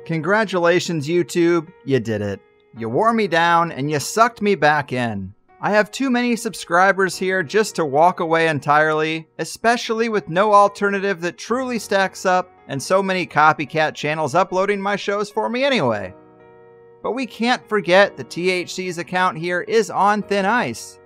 Congratulations, YouTube. You did it. You wore me down and you sucked me back in. I have too many subscribers here just to walk away entirely, especially with no alternative that truly stacks up and so many copycat channels uploading my shows for me anyway. But we can't forget that THC's account here is on thin ice.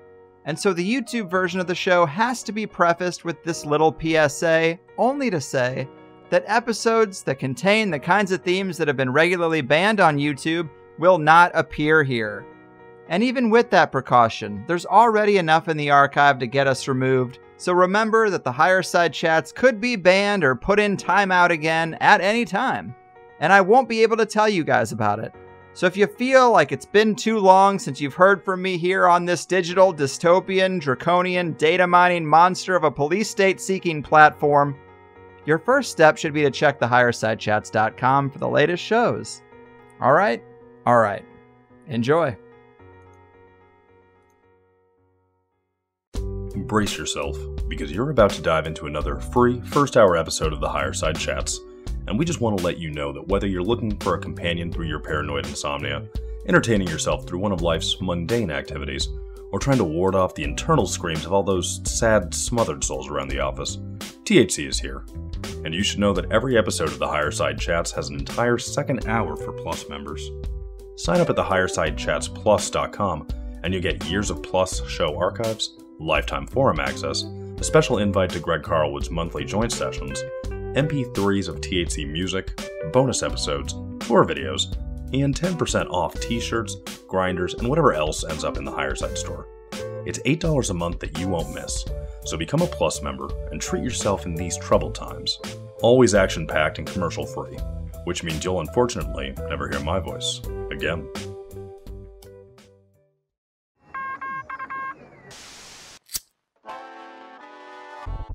And so the YouTube version of the show has to be prefaced with this little PSA, only to say that episodes that contain the kinds of themes that have been regularly banned on YouTube will not appear here. And even with that precaution, there's already enough in the archive to get us removed, so remember that the Higher Side chats could be banned or put in timeout again at any time. And I won't be able to tell you guys about it. So if you feel like it's been too long since you've heard from me here on this digital, dystopian, draconian, data mining monster of a police state seeking platform, your first step should be to check the highersidechats.com for the latest shows. All right. Enjoy. Brace yourself, because you're about to dive into another free first-hour episode of the Higher Side Chats, and we just want to let you know that whether you're looking for a companion through your paranoid insomnia, entertaining yourself through one of life's mundane activities, or trying to ward off the internal screams of all those sad, smothered souls around the office, THC is here. And you should know that every episode of the Higher Side Chats has an entire second hour for Plus members. Sign up at thehighersidechatsplus.com and you'll get years of Plus show archives, lifetime forum access, a special invite to Greg Carlwood's monthly joint sessions, MP3s of THC music, bonus episodes, tour videos, and 10% off t-shirts, grinders, and whatever else ends up in the Higher Side store. It's $8 a month that you won't miss, so become a Plus member and treat yourself in these troubled times. Always action-packed and commercial-free, which means you'll unfortunately never hear my voice again.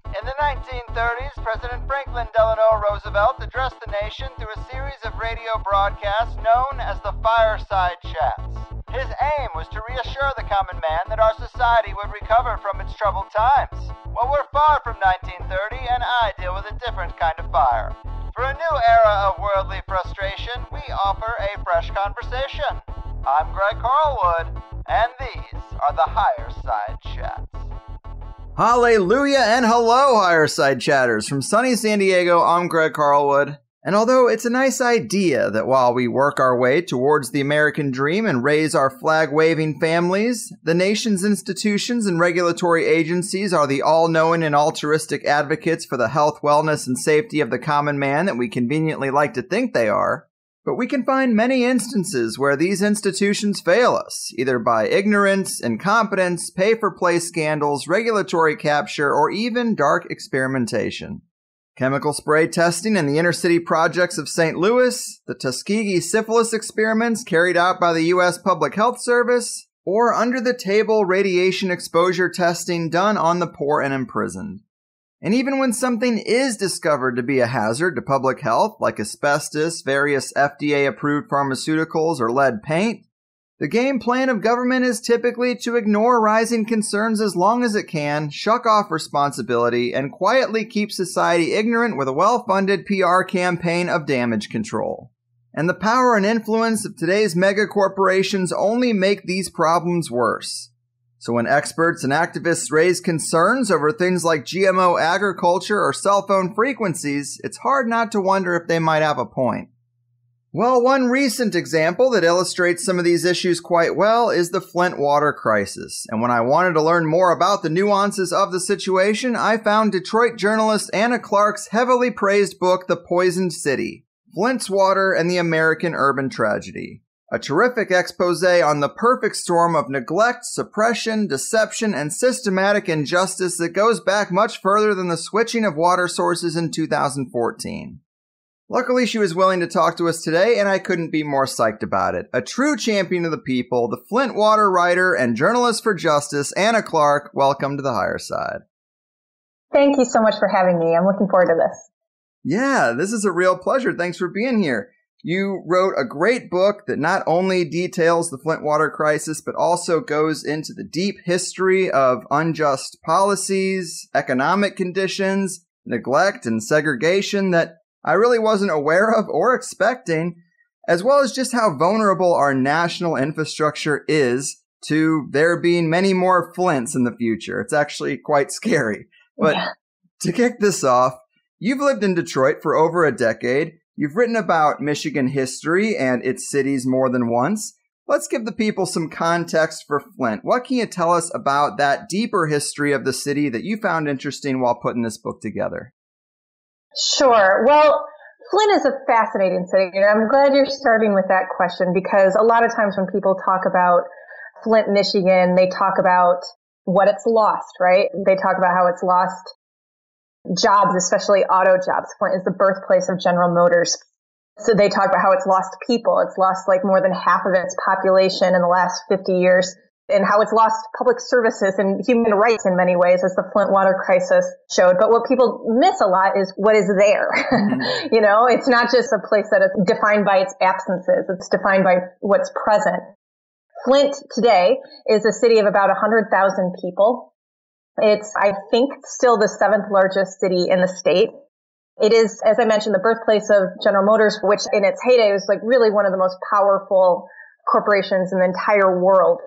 In the 1930s, President Franklin Delano Roosevelt addressed the nation through a series of radio broadcasts known as the Fireside Chats. His aim was to reassure the common man that our society would recover from its troubled times. Well, we're far from 1930, and I deal with a different kind of fire. For a new era of worldly frustration, we offer a fresh conversation. I'm Greg Carlwood, and these are the Higher Side Chats. Hallelujah and hello, Higher Side Chatters. From sunny San Diego, I'm Greg Carlwood. And although it's a nice idea that while we work our way towards the American dream and raise our flag-waving families, the nation's institutions and regulatory agencies are the all-knowing and altruistic advocates for the health, wellness, and safety of the common man that we conveniently like to think they are, but we can find many instances where these institutions fail us, either by ignorance, incompetence, pay-for-play scandals, regulatory capture, or even dark experimentation. Chemical spray testing in the inner-city projects of St. Louis, the Tuskegee syphilis experiments carried out by the U.S. Public Health Service, or under-the-table radiation exposure testing done on the poor and imprisoned. And even when something is discovered to be a hazard to public health, like asbestos, various FDA-approved pharmaceuticals, or lead paint, the game plan of government is typically to ignore rising concerns as long as it can, shuck off responsibility, and quietly keep society ignorant with a well-funded PR campaign of damage control. And the power and influence of today's mega corporations only make these problems worse. So when experts and activists raise concerns over things like GMO agriculture or cell phone frequencies, it's hard not to wonder if they might have a point. Well, one recent example that illustrates some of these issues quite well is the Flint water crisis. And when I wanted to learn more about the nuances of the situation, I found Detroit journalist Anna Clark's heavily praised book, The Poisoned City: Flint's Water and the American Urban Tragedy. A terrific expose on the perfect storm of neglect, suppression, deception, and systematic injustice that goes back much further than the switching of water sources in 2014. Luckily, she was willing to talk to us today, and I couldn't be more psyched about it. A true champion of the people, the Flint water writer and journalist for justice, Anna Clark, welcome to the Higher Side. Thank you so much for having me. I'm looking forward to this. Yeah, this is a real pleasure. Thanks for being here. You wrote a great book that not only details the Flint water crisis, but also goes into the deep history of unjust policies, economic conditions, neglect, and segregation that I really wasn't aware of or expecting. as well as just how vulnerable our national infrastructure is to there being many more Flints in the future. It's actually quite scary. But to kick this off, you've lived in Detroit for over a decade. You've written about Michigan history and its cities more than once. Let's give the people some context for Flint. What can you tell us about that deeper history of the city that you found interesting while putting this book together? Sure. Well, Flint is a fascinating city, and I'm glad you're starting with that question, because a lot of times when people talk about Flint, Michigan, they talk about what it's lost, right? They talk about how it's lost jobs, especially auto jobs. Flint is the birthplace of General Motors. So they talk about how it's lost people. It's lost like more than half of its population in the last 50 years, and how it's lost public services and human rights in many ways, as the Flint water crisis showed. But what people miss a lot is what is there. You know, it's not just a place that is defined by its absences. It's defined by what's present. Flint today is a city of about 100,000 people. It's, I think, still the 7th largest city in the state. It is, as I mentioned, the birthplace of General Motors, which in its heyday was like really one of the most powerful corporations in the entire world.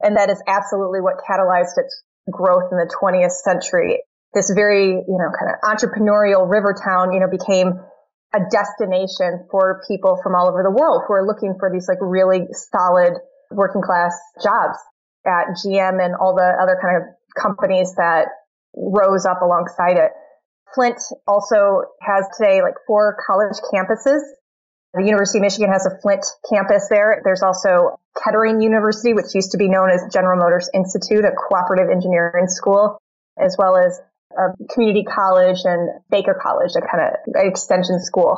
And that is absolutely what catalyzed its growth in the 20th century. This very, kind of entrepreneurial river town, became a destination for people from all over the world who are looking for these like really solid working class jobs at GM and all the other kind of companies that rose up alongside it. Flint also has today like 4 college campuses. The University of Michigan has a Flint campus there. There's also Kettering University, which used to be known as General Motors Institute, a cooperative engineering school, as well as a community college and Baker College, a kind of extension school.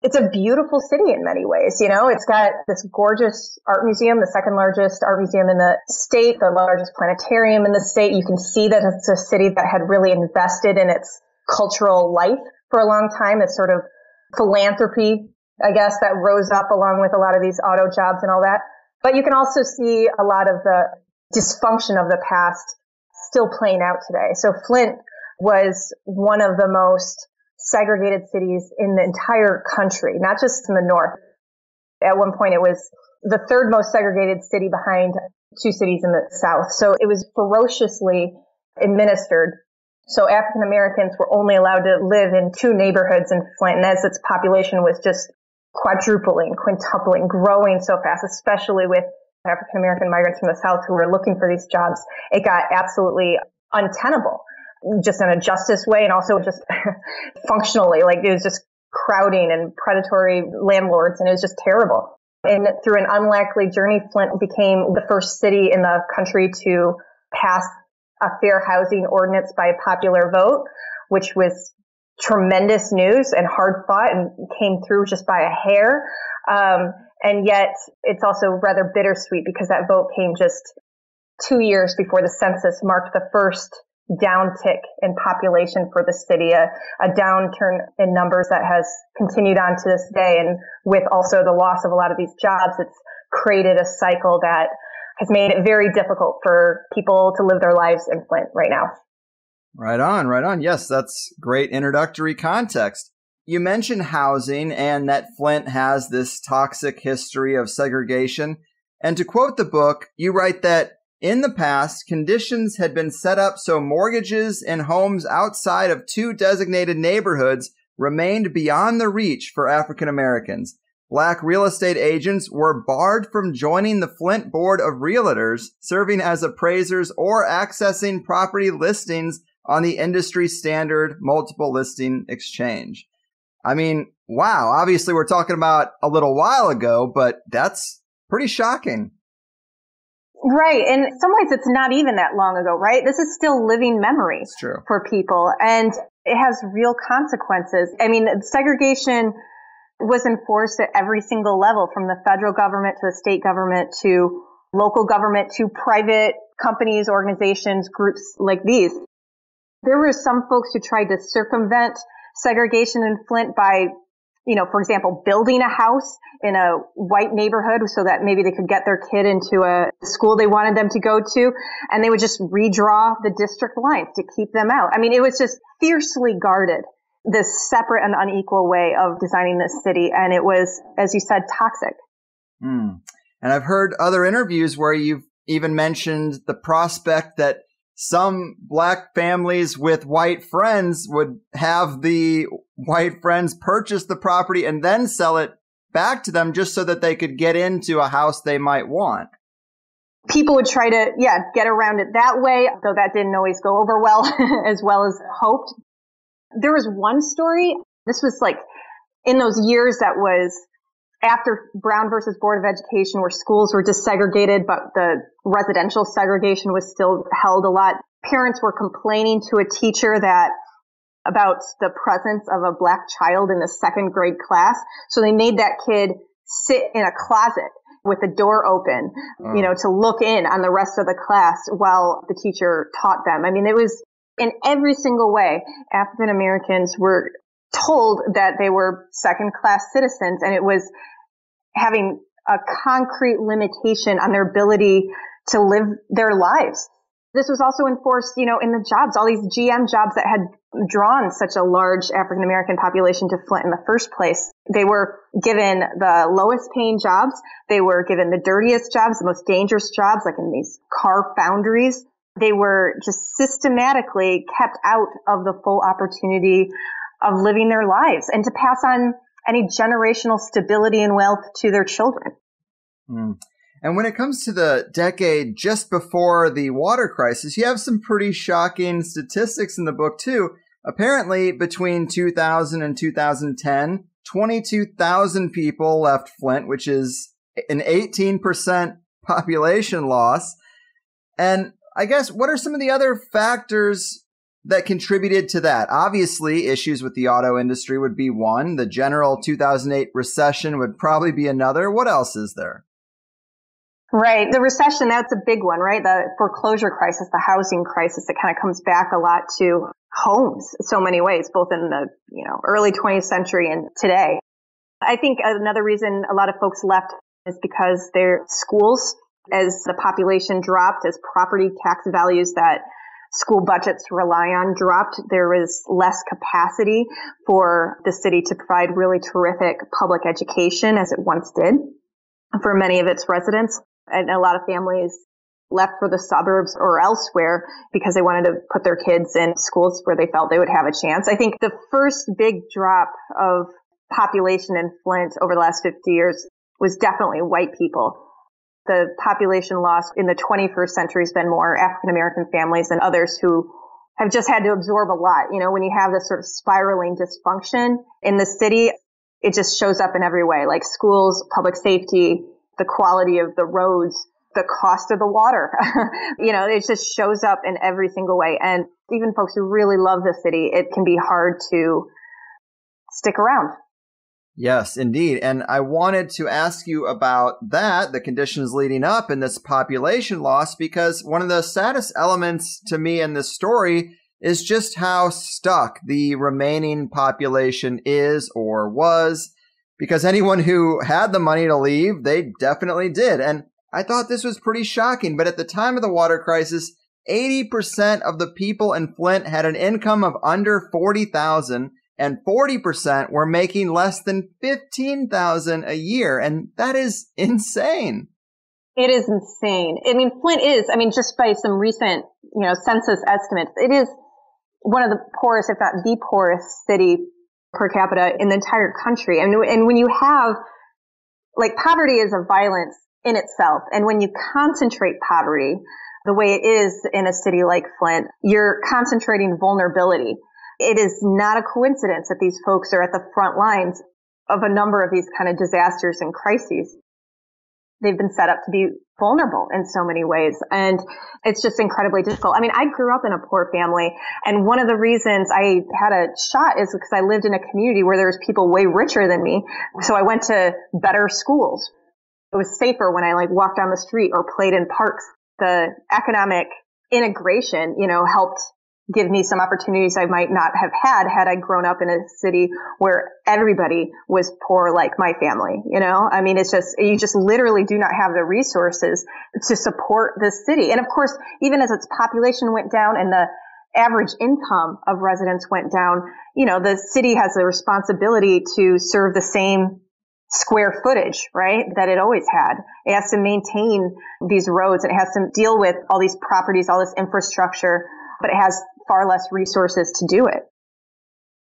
It's a beautiful city in many ways. It's got this gorgeous art museum, the 2nd largest art museum in the state, the largest planetarium in the state. You can see that it's a city that had really invested in its cultural life for a long time. It's sort of philanthropy, I guess, that rose up along with a lot of these auto jobs and all that. But you can also see a lot of the dysfunction of the past still playing out today. So Flint was one of the most segregated cities in the entire country, not just in the north. At one point, it was the 3rd most segregated city behind 2 cities in the south. So it was ferociously administered. So African Americans were only allowed to live in 2 neighborhoods in Flint, and as its population was just quadrupling, quintupling, growing so fast, especially with African American migrants from the South who were looking for these jobs, it got absolutely untenable, just in a justice way and also just functionally. Like, it was just crowding and predatory landlords, and it was just terrible. And through an unlikely journey, Flint became the first city in the country to pass a fair housing ordinance by popular vote, which was tremendous news and hard fought and came through just by a hair. And yet it's also rather bittersweet because that vote came just 2 years before the census marked the first downtick in population for the city, a downturn in numbers that has continued on to this day. And with also the loss of a lot of these jobs, it's created a cycle that has made it very difficult for people to live their lives in Flint right now. Right on, right on. Yes, that's great introductory context. You mentioned housing and that Flint has this toxic history of segregation. And to quote the book, you write that in the past, conditions had been set up so mortgages and homes outside of 2 designated neighborhoods remained beyond the reach for African Americans. Black real estate agents were barred from joining the Flint Board of Realtors, serving as appraisers, or accessing property listings on the industry standard multiple listing exchange. I mean, wow. Obviously, we're talking about a little while ago, but that's pretty shocking. Right. In some ways, it's not even that long ago, right? This is still living memory for people, and it has real consequences. I mean, segregation was enforced at every single level, from the federal government to the state government to local government to private companies, organizations, groups like these. There were some folks who tried to circumvent segregation in Flint by, for example, building a house in a white neighborhood so that maybe they could get their kid into a school they wanted them to go to, and they would just redraw the district lines to keep them out. I mean, it was just fiercely guarded this separate and unequal way of designing this city. And it was, as you said, toxic. And I've heard other interviews where you've even mentioned the prospect that some black families with white friends would have the white friends purchase the property and then sell it back to them just so that they could get into a house they might want. People would try to, get around it that way, though that didn't always go over well as hoped. There was one story, this was like in those years that was after Brown versus Board of Education, where schools were desegregated, but the residential segregation was still held a lot. Parents were complaining to a teacher about the presence of a black child in the second grade class. So they made that kid sit in a closet with the door open, to look in on the rest of the class while the teacher taught them. I mean, it was in every single way, African Americans were told that they were second class citizens, and it was having a concrete limitation on their ability to live their lives. This was also enforced, in the jobs, all these GM jobs that had drawn such a large African American population to Flint in the first place. They were given the lowest paying jobs. They were given the dirtiest jobs, the most dangerous jobs, like in these car foundries. They were just systematically kept out of the full opportunity of living their lives and to pass on any generational stability and wealth to their children. And when it comes to the decade just before the water crisis, you have some pretty shocking statistics in the book, too. Apparently, between 2000 and 2010, 22,000 people left Flint, which is an 18% population loss. And I guess, what are some of the other factors that contributed to that? Obviously, issues with the auto industry would be one. The general 2008 recession would probably be another. What else is there? Right. The recession, that's a big one, right? The foreclosure crisis, the housing crisis, it kind of comes back a lot to homes in so many ways, both in the, early 20th century and today. I think another reason a lot of folks left is because their schools, as the population dropped, as property tax values that school budgets rely on dropped, there was less capacity for the city to provide really terrific public education as it once did for many of its residents. And a lot of families left for the suburbs or elsewhere because they wanted to put their kids in schools where they felt they would have a chance. I think the first big drop of population in Flint over the last 50 years was definitely white people. The population loss in the 21st century has been more African American families and others who have just had to absorb a lot. When you have this sort of spiraling dysfunction in the city, it just shows up in every way, like schools, public safety, the quality of the roads, the cost of the water. It just shows up in every single way. And even folks who really love the city, it can be hard to stick around. Yes, indeed. And I wanted to ask you about that, the conditions leading up in this population loss, because one of the saddest elements to me in this story is just how stuck the remaining population is or was. Because anyone who had the money to leave, they definitely did. And I thought this was pretty shocking. But at the time of the water crisis, 80% of the people in Flint had an income of under $40,000, and 40% were making less than $15,000 a year. And that is insane. It is insane. Flint is, just by some recent, census estimates, it is one of the poorest, if not the poorest city per capita in the entire country. And when you have, poverty is a violence in itself. And when you concentrate poverty the way it is in a city like Flint, you're concentrating vulnerability. It is not a coincidence that these folks are at the front lines of a number of these kind of disasters and crises. They've been set up to be vulnerable in so many ways. And it's just incredibly difficult. I grew up in a poor family. And one of the reasons I had a shot is because I lived in a community where there was people way richer than me. So I went to better schools. It was safer when I walked down the street or played in parks. The economic integration, helped give me some opportunities I might not have had I grown up in a city where everybody was poor like my family, it's just, you just literally do not have the resources to support this city. And of course, even as its population went down and the average income of residents went down, the city has the responsibility to serve the same square footage, right, that it always had. It has to maintain these roads. It has to deal with all these properties, all this infrastructure, but it has far less resources to do it.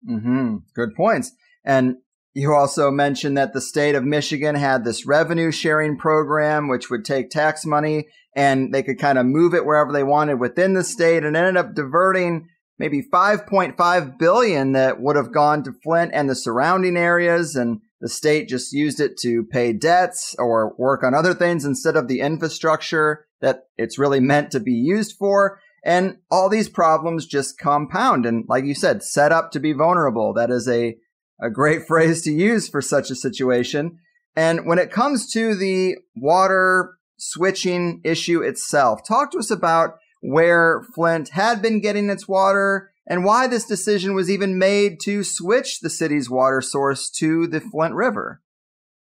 Mm-hmm. Good points. And you also mentioned that the state of Michigan had this revenue sharing program, which would take tax money and they could kind of move it wherever they wanted within the state, and ended up diverting maybe $5.5 billion that would have gone to Flint and the surrounding areas. And the state just used it to pay debts or work on other things instead of the infrastructure that it's really meant to be used for. And all these problems just compound. And like you said, set up to be vulnerable. That is a great phrase to use for such a situation. And when it comes to the water switching issue itself, talk to us about where Flint had been getting its water and why this decision was even made to switch the city's water source to the Flint River.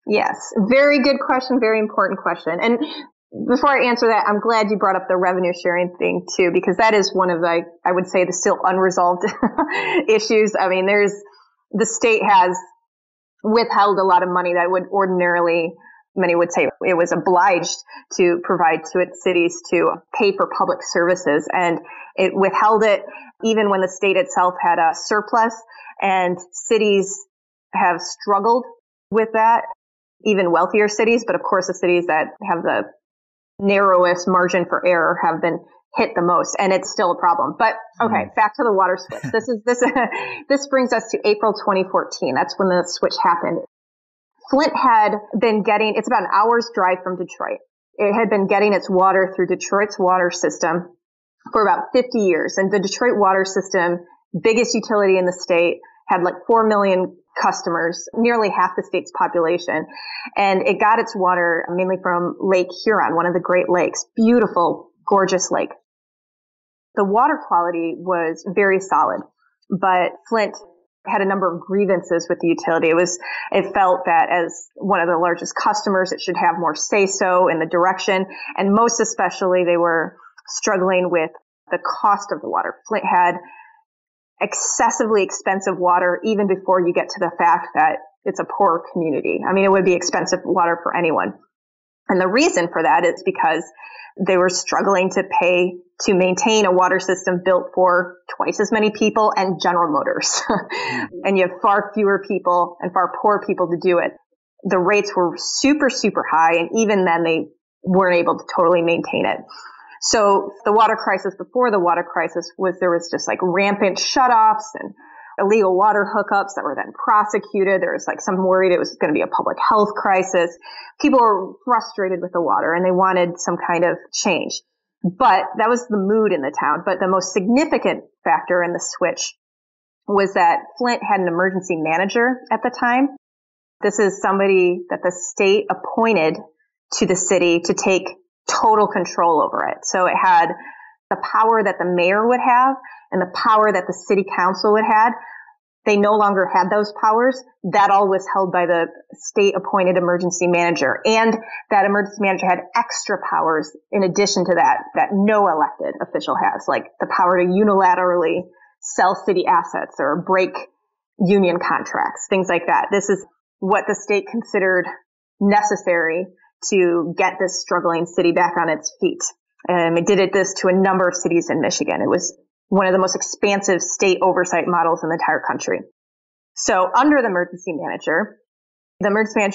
Yes, very good question, very important question. And before I answer that, I'm glad you brought up the revenue sharing thing too, because that is one of the, I would say, the still unresolved issues. I mean, the state has withheld a lot of money that would ordinarily, many would say it was obliged to provide to its cities to pay for public services. And it withheld it even when the state itself had a surplus, and cities have struggled with that, even wealthier cities. But of course, the cities that have the narrowest margin for error have been hit the most, and it's still a problem. But okay, back to the water switch. This brings us to April 2014. That's when the switch happened. Flint had been getting, it's about an hour's drive from Detroit. It had been getting its water through Detroit's water system for about 50 years. And the Detroit water system, biggest utility in the state, had like 4 million customers, nearly half the state's population. And it got its water mainly from Lake Huron, one of the Great Lakes. Beautiful, gorgeous lake. The water quality was very solid, but Flint had a number of grievances with the utility. It felt that as one of the largest customers, it should have more say-so in the direction. And most especially, they were struggling with the cost of the water. Flint had excessively expensive water even before you get to the fact that it's a poor community. I mean, it would be expensive water for anyone. And the reason for that is because they were struggling to pay to maintain a water system built for twice as many people and General Motors. And you have far fewer people and far poorer people to do it. The rates were super, super high. And even then they weren't able to totally maintain it. So the water crisis before the water crisis there was just like rampant shutoffs and illegal water hookups that were then prosecuted. There was like some worried it was going to be a public health crisis. People were frustrated with the water and they wanted some kind of change. But that was the mood in the town. But the most significant factor in the switch was that Flint had an emergency manager at the time. This is somebody that the state appointed to the city to take total control over it. So it had the power that the mayor would have and the power that the city council would have. They no longer had those powers. That all was held by the state appointed emergency manager. And that emergency manager had extra powers in addition to that no elected official has, like the power to unilaterally sell city assets or break union contracts, things like that. This is what the state considered necessary to get this struggling city back on its feet. It did this to a number of cities in Michigan. It was one of the most expansive state oversight models in the entire country. So under the emergency manager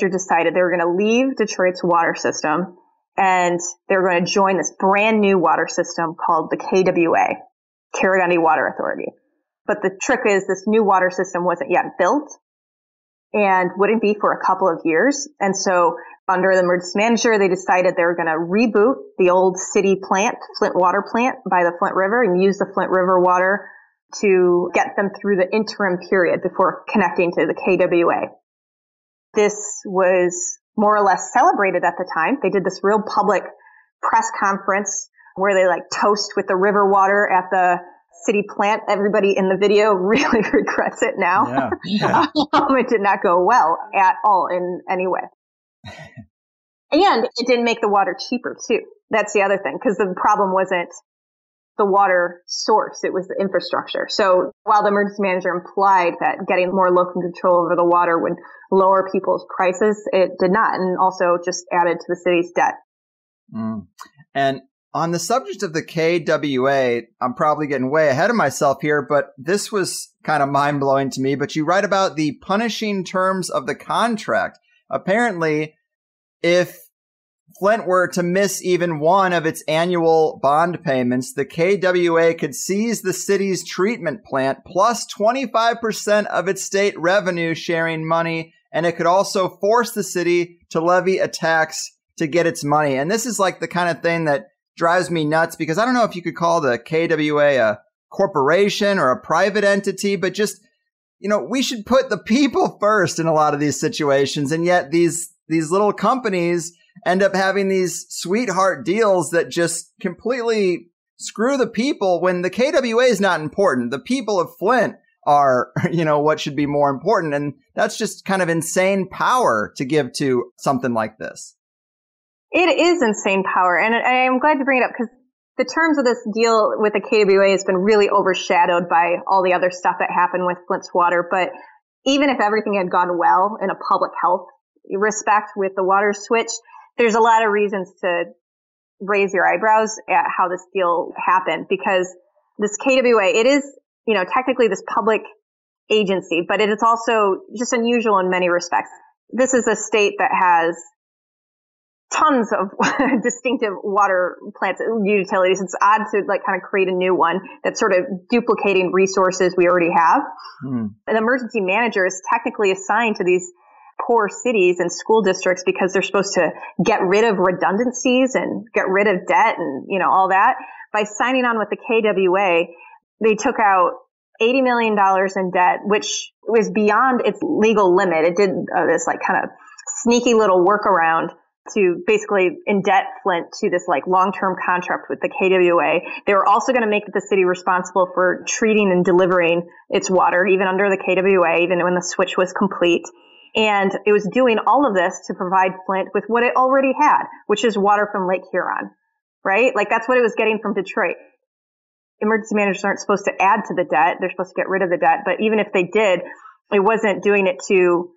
decided they were going to leave Detroit's water system and they were going to join this brand new water system called the KWA, Carigandi Water Authority. But the trick is this new water system wasn't yet built and wouldn't be for a couple of years. And so under the emergency manager, they decided they were going to reboot the old city plant, Flint Water Plant by the Flint River, and use the Flint River water to get them through the interim period before connecting to the KWA. This was more or less celebrated at the time. They did this real public press conference where they like toast with the river water at the city plant. Everybody in the video really regrets it now. Yeah. It did not go well at all in any way. And it didn't make the water cheaper too. That's the other thing, because the problem wasn't the water source. It was the infrastructure. So while the emergency manager implied that getting more local control over the water would lower people's prices, it did not, and also just added to the city's debt. And on the subject of the KWA, I'm probably getting way ahead of myself here, but this was kind of mind-blowing to me. But you write about the punishing terms of the contract. Apparently, if Flint were to miss even one of its annual bond payments, the KWA could seize the city's treatment plant plus 25% of its state revenue sharing money, and it could also force the city to levy a tax to get its money. And this is like the kind of thing that drives me nuts, because I don't know if you could call the KWA a corporation or a private entity, but just, we should put the people first in a lot of these situations. And yet these little companies end up having these sweetheart deals that just completely screw the people when the KWA is not important. The people of Flint are, what should be more important. And that's just kind of insane power to give to something like this. It is insane power. And I'm glad to bring it up because the terms of this deal with the KWA has been really overshadowed by all the other stuff that happened with Flint's water. But even if everything had gone well in a public health respect with the water switch, there's a lot of reasons to raise your eyebrows at how this deal happened, because this KWA, it is, technically this public agency, but it is also just unusual in many respects. This is a state that has tons of distinctive water plants, utilities. It's odd to kind of create a new one that's sort of duplicating resources we already have. An emergency manager is technically assigned to these poor cities and school districts because they're supposed to get rid of redundancies and get rid of debt and, all that. By signing on with the KWA, they took out $80 million in debt, which was beyond its legal limit. It did this kind of sneaky little workaround to basically indebt Flint to this long-term contract with the KWA. They were also going to make the city responsible for treating and delivering its water, even under the KWA, even when the switch was complete. And it was doing all of this to provide Flint with what it already had, which is water from Lake Huron, right? That's what it was getting from Detroit. Emergency managers aren't supposed to add to the debt. They're supposed to get rid of the debt. But even if they did, it wasn't doing it to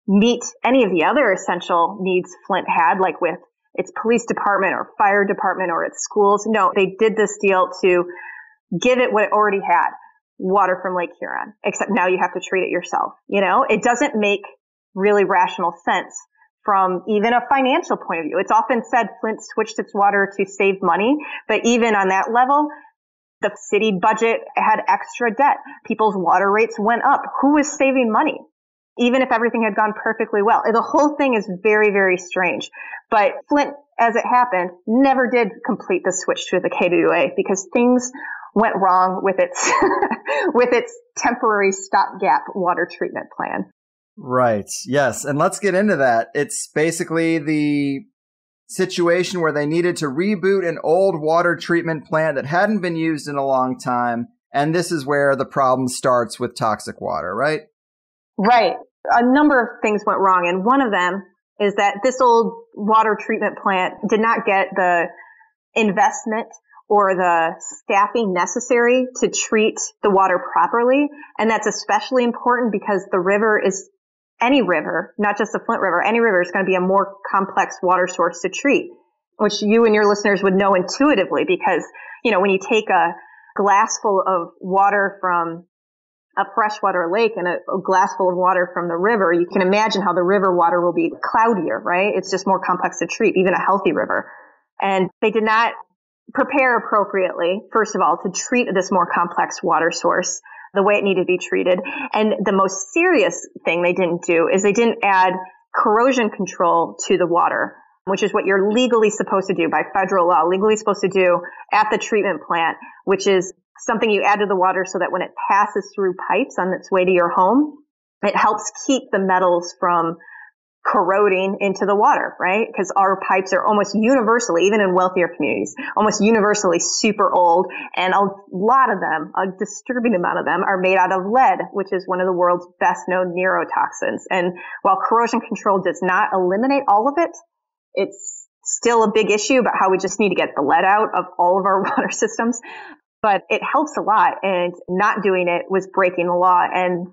meet any of the other essential needs Flint had, like with its police department or fire department or its schools. No, they did this deal to give it what it already had, water from Lake Huron, except now you have to treat it yourself. It doesn't make really rational sense from even a financial point of view. It's often said Flint switched its water to save money, but even on that level, the city budget had extra debt. People's water rates went up. Who was saving money? Even if everything had gone perfectly well. The whole thing is very, very strange. But Flint, as it happened, never did complete the switch to the KWA because things went wrong with its with its temporary stopgap water treatment plan. Right. Yes. And let's get into that. It's basically the situation where they needed to reboot an old water treatment plant that hadn't been used in a long time. And this is where the problem starts with toxic water, right? Right. A number of things went wrong. And one of them is that this old water treatment plant did not get the investment or the staffing necessary to treat the water properly. And that's especially important because the river is any river, not just the Flint River, any river is going to be a more complex water source to treat, which you and your listeners would know intuitively because, when you take a glass full of water from a freshwater lake and a glass full of water from the river, you can imagine how the river water will be cloudier, right? It's just more complex to treat, even a healthy river. And they did not prepare appropriately, first of all, to treat this more complex water source the way it needed to be treated. And the most serious thing they didn't do is they didn't add corrosion control to the water, which is what you're legally supposed to do by federal law, legally supposed to do at the treatment plant, which is something you add to the water so that when it passes through pipes on its way to your home, it helps keep the metals from corroding into the water, right? Because our pipes are almost universally, even in wealthier communities, almost universally super old. And a lot of them, a disturbing amount of them, are made out of lead, which is one of the world's best known neurotoxins. And while corrosion control does not eliminate all of it, it's still a big issue about how we just need to get the lead out of all of our water systems. but it helps a lot. And not doing it was breaking the law. And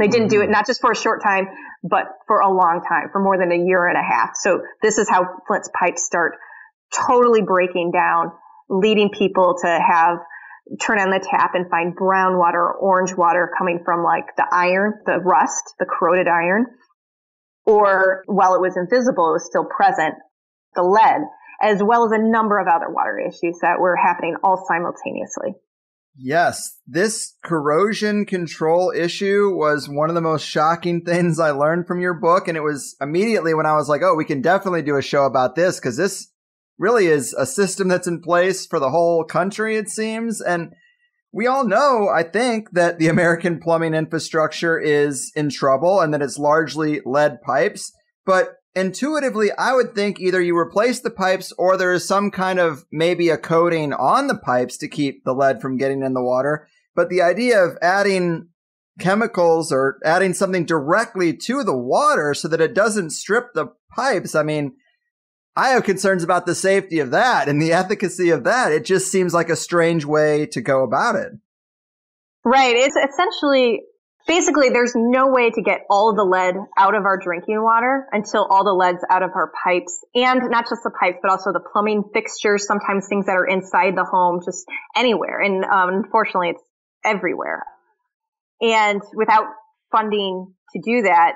they didn't do it not just for a short time, but for a long time, for more than a year and a half. So this is how Flint's pipes start totally breaking down, leading people to turn on the tap and find brown water or orange water coming from like the iron, the rust, the corroded iron. Or while it was invisible, it was still present, the lead, as well as a number of other water issues that were happening all simultaneously. Yes, this corrosion control issue was one of the most shocking things I learned from your book. And it was immediately when I was like, oh, we can definitely do a show about this, because this really is a system that's in place for the whole country, it seems. And we all know, I think, that the American plumbing infrastructure is in trouble and that it's largely lead pipes. But intuitively, I would think either you replace the pipes or there is some kind of maybe a coating on the pipes to keep the lead from getting in the water. But the idea of adding chemicals or adding something directly to the water so that it doesn't strip the pipes, I mean, I have concerns about the safety of that and the efficacy of that. It just seems like a strange way to go about it. Right. It's essentially, basically, there's no way to get all of the lead out of our drinking water until all the lead's out of our pipes, and not just the pipes, but also the plumbing fixtures, sometimes things that are inside the home, just anywhere. And unfortunately, it's everywhere. And without funding to do that,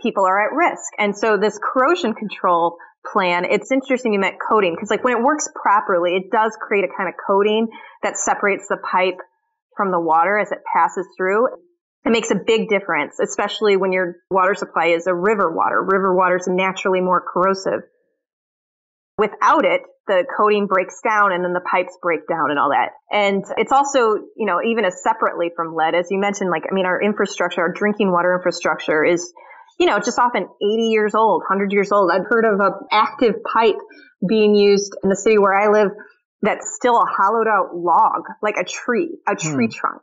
people are at risk. And so this corrosion control plan, it's interesting you meant coating, because like when it works properly, it does create a kind of coating that separates the pipe from the water as it passes through. It makes a big difference, especially when your water supply is a river water. River water is naturally more corrosive. Without it, the coating breaks down and then the pipes break down and all that. And it's also, even as separately from lead, as you mentioned, our infrastructure, our drinking water infrastructure is, just often 80 years old, 100 years old. I've heard of an active pipe being used in the city where I live that's still a hollowed out log, like a tree trunk,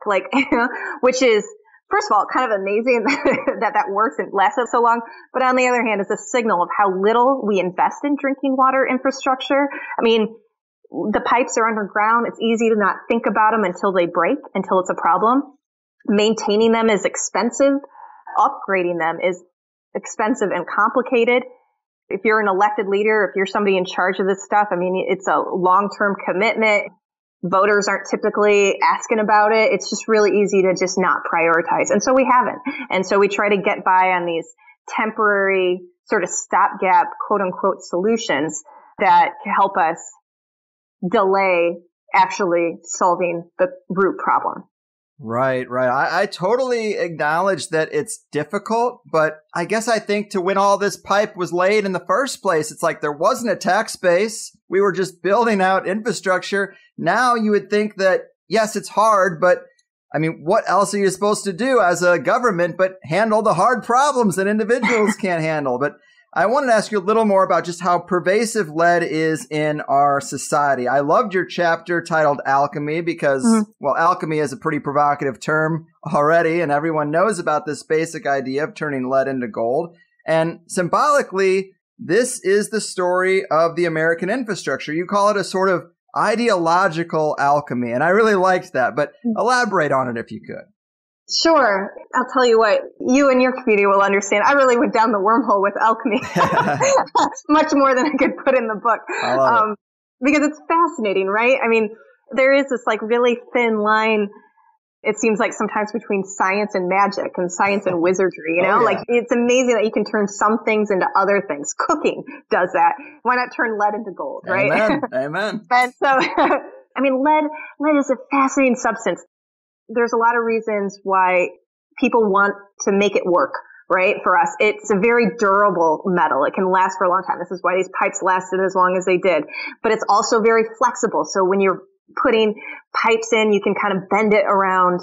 which is, first of all, kind of amazing that works and lasts so long. But on the other hand, it's a signal of how little we invest in drinking water infrastructure. I mean, the pipes are underground. It's easy to not think about them until they break, until it's a problem. Maintaining them is expensive. Upgrading them is expensive and complicated. If you're an elected leader, if you're somebody in charge of this stuff, it's a long-term commitment. Voters aren't typically asking about it. It's just really easy to just not prioritize. And so we haven't. And so we try to get by on these temporary sort of stopgap, quote unquote, solutions that can help us delay actually solving the root problem. Right. I totally acknowledge that it's difficult, but I guess I think to when all this pipe was laid in the first place, it's like there wasn't a tax base. We were just building out infrastructure. Now you would think that, yes, it's hard, but what else are you supposed to do as a government but handle the hard problems that individuals can't handle? But I wanted to ask you a little more about just how pervasive lead is in our society. I loved your chapter titled Alchemy because, alchemy is a pretty provocative term already, and everyone knows about this basic idea of turning lead into gold. And symbolically, this is the story of the American infrastructure. You call it a sort of ideological alchemy, and I really liked that, but elaborate on it if you could. Sure. I'll tell you what, you and your community will understand. I really went down the wormhole with alchemy, much more than I could put in the book, because it's fascinating, right? There is this really thin line, it seems like sometimes between science and magic and science and wizardry, it's amazing that you can turn some things into other things. Cooking does that. Why not turn lead into gold, right? Amen. And so, lead is a fascinating substance. There's a lot of reasons why people want to make it work, right? For us, it's a very durable metal. It can last for a long time. This is why these pipes lasted as long as they did. But it's also very flexible. So when you're putting pipes in, you can kind of bend it around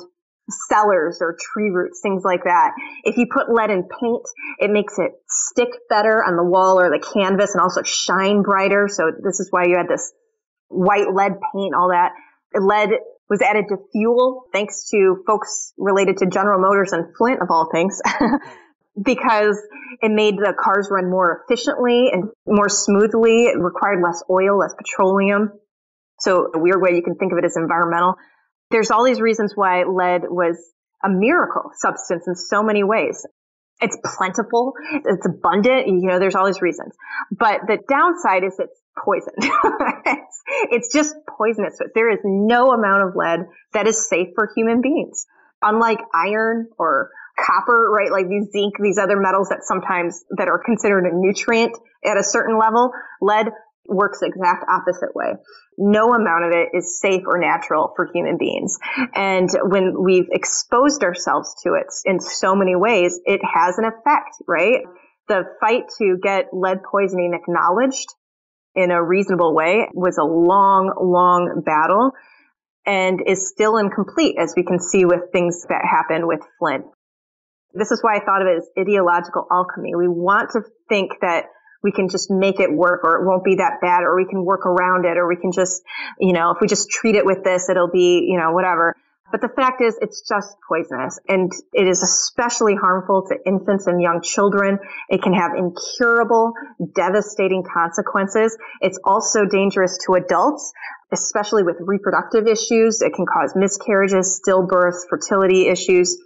cellars or tree roots, things like that. If you put lead in paint, it makes it stick better on the wall or the canvas and also shine brighter. So this is why you had this white lead paint, all that. Lead was added to fuel thanks to folks related to General Motors and Flint, of all things, because it made the cars run more efficiently and more smoothly. It required less oil, less petroleum. So a weird way you can think of it as environmental. There's all these reasons why lead was a miracle substance in so many ways. It's plentiful, it's abundant, there's all these reasons. But the downside is it's poison. it's just poisonous. There is no amount of lead that is safe for human beings. Unlike iron or copper, right? Like these zinc, these other metals that are considered a nutrient at a certain level, lead works the exact opposite way. No amount of it is safe or natural for human beings. And when we've exposed ourselves to it in so many ways, it has an effect, right? The fight to get lead poisoning acknowledged in a reasonable way was a long, long battle and is still incomplete, as we can see with things that happen with Flint. This is why I thought of it as ideological alchemy. We want to think that we can just make it work, or it won't be that bad, or we can work around it, or we can just, if we just treat it with this, it'll be, whatever. But the fact is, it's just poisonous, and it is especially harmful to infants and young children. It can have incurable, devastating consequences. It's also dangerous to adults, especially with reproductive issues. It can cause miscarriages, stillbirths, fertility issues.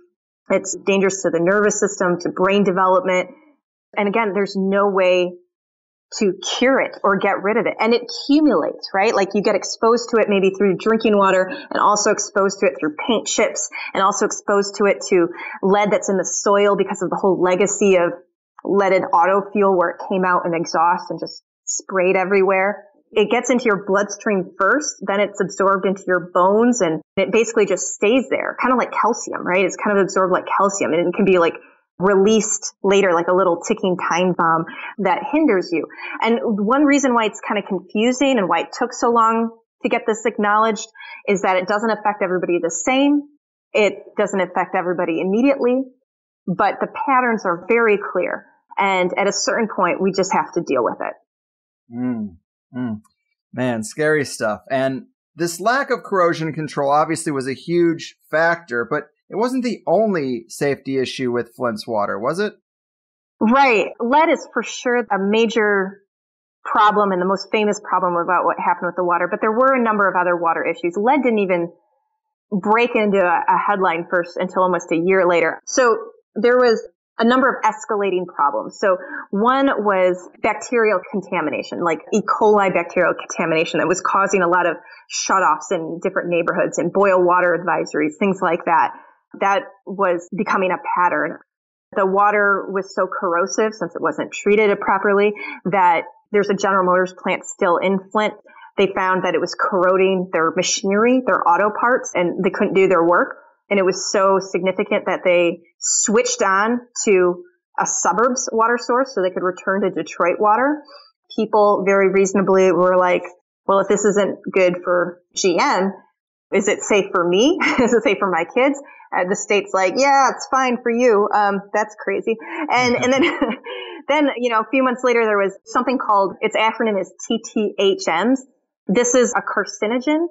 It's dangerous to the nervous system, to brain development. And again, there's no way to cure it or get rid of it. And it accumulates, right? Like you get exposed to it maybe through drinking water, and also exposed to it through paint chips, and also exposed to it to lead that's in the soil because of the whole legacy of leaded auto fuel, where it came out in exhaust and just sprayed everywhere. It gets into your bloodstream first, then it's absorbed into your bones, and it basically just stays there, kind of like calcium, right? It's kind of absorbed like calcium, and it can be like released later, like a little ticking time bomb that hinders you. And one reason why it's kind of confusing and why it took so long to get this acknowledged is that it doesn't affect everybody the same. It doesn't affect everybody immediately, but the patterns are very clear. And at a certain point, we just have to deal with it. Man, scary stuff. And this lack of corrosion control obviously was a huge factor, but it wasn't the only safety issue with Flint's water, was it? Right. Lead is for sure a major problem and the most famous problem about what happened with the water, but there were a number of other water issues. Lead didn't even break into a headline first until almost a year later. So there was a number of escalating problems. So one was bacterial contamination, like E. coli bacterial contamination that was causing a lot of shutoffs in different neighborhoods and boil water advisories, things like that. That was becoming a pattern. The water was so corrosive, since it wasn't treated properly, that there's a General Motors plant still in Flint. They found that it was corroding their machinery, their auto parts, and they couldn't do their work. And it was so significant that they switched on to a suburbs water source so they could return to Detroit water. People very reasonably were like, well, if this isn't good for GM, is it safe for me? Is it safe for my kids? The state's like, yeah, it's fine for you. That's crazy. And then, a few months later, there was something called, its acronym is TTHMs. This is a carcinogen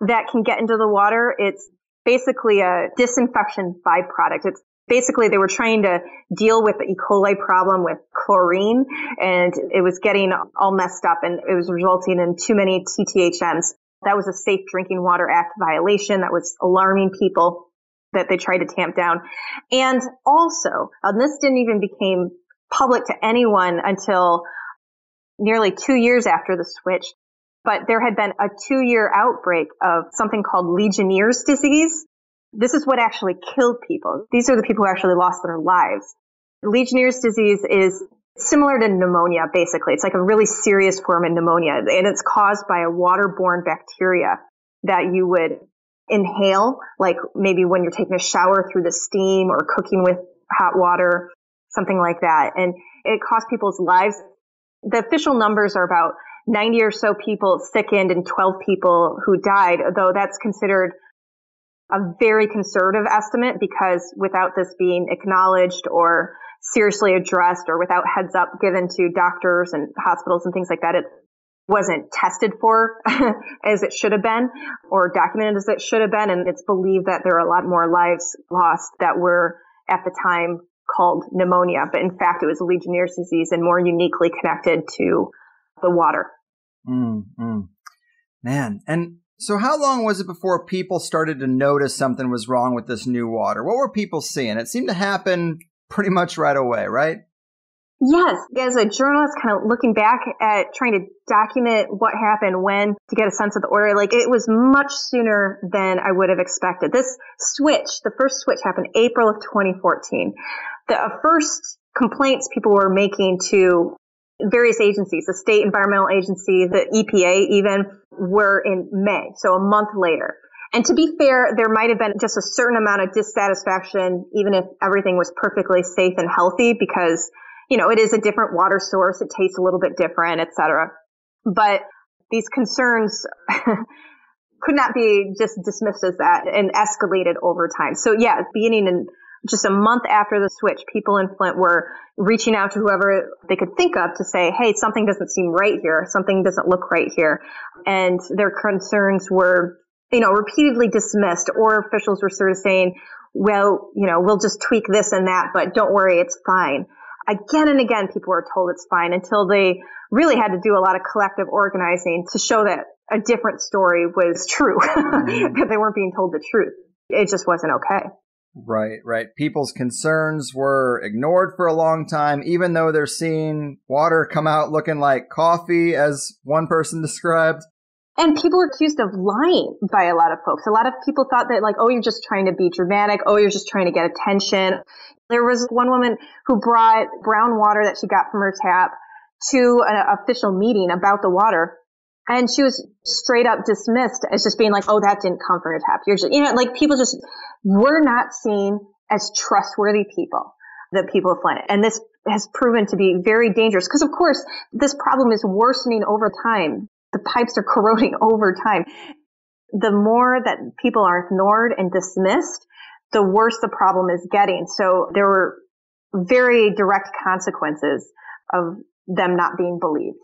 that can get into the water. It's basically a disinfection byproduct. It's basically, they were trying to deal with the E. coli problem with chlorine, and it was getting all messed up, and it was resulting in too many TTHMs. That was a Safe Drinking Water Act violation that was alarming people, that they tried to tamp down. And also, this didn't even become public to anyone until nearly 2 years after the switch, but there had been a 2-year outbreak of something called Legionnaire's disease. This is what actually killed people. These are the people who actually lost their lives. Legionnaire's disease is similar to pneumonia, basically. It's like a really serious form of pneumonia, and it's caused by a waterborne bacteria that you would inhale, like maybe when you're taking a shower through the steam or cooking with hot water, something like that. And it cost people's lives. The official numbers are about 90 or so people sickened and 12 people who died, though that's considered a very conservative estimate, because without this being acknowledged or seriously addressed, or without heads up given to doctors and hospitals and things like that, it wasn't tested for as it should have been, or documented as it should have been. And it's believed that there are a lot more lives lost that were at the time called pneumonia. But in fact, it was Legionnaire's disease, and more uniquely connected to the water. Man, and so how long was it before people started to notice something was wrong with this new water? What were people seeing? It seemed to happen pretty much right away, right? Yes. As a journalist, kind of looking back at trying to document what happened when to get a sense of the order, like it was much sooner than I would have expected. This switch, the first switch happened April of 2014. The first complaints people were making to various agencies, the state environmental agency, the EPA even, were in May, so a month later. And to be fair, there might have been just a certain amount of dissatisfaction, even if everything was perfectly safe and healthy, because, you know, it is a different water source. It tastes a little bit different, et cetera. But these concerns could not be just dismissed as that and escalated over time. So yeah, beginning in just a month after the switch, people in Flint were reaching out to whoever they could think of to say, hey, something doesn't seem right here. Something doesn't look right here. And their concerns were, you know, repeatedly dismissed, or officials were sort of saying, well, you know, we'll just tweak this and that, but don't worry, it's fine. Again and again, people were told it's fine until they really had to do a lot of collective organizing to show that a different story was true, that they weren't being told the truth. It just wasn't okay. Right. People's concerns were ignored for a long time, even though they're seeing water come out looking like coffee, as one person described. And people were accused of lying by a lot of folks. A lot of people thought that, like, oh, you're just trying to be dramatic. Oh, you're just trying to get attention. There was one woman who brought brown water that she got from her tap to an official meeting about the water. And she was straight up dismissed as just being like, oh, that didn't come from your tap. You're just, you know, like people just were not seen as trustworthy people, the people of Flint. And this has proven to be very dangerous because, of course, this problem is worsening over time. The pipes are corroding over time. The more that people are ignored and dismissed, the worse the problem is getting. So there were very direct consequences of them not being believed.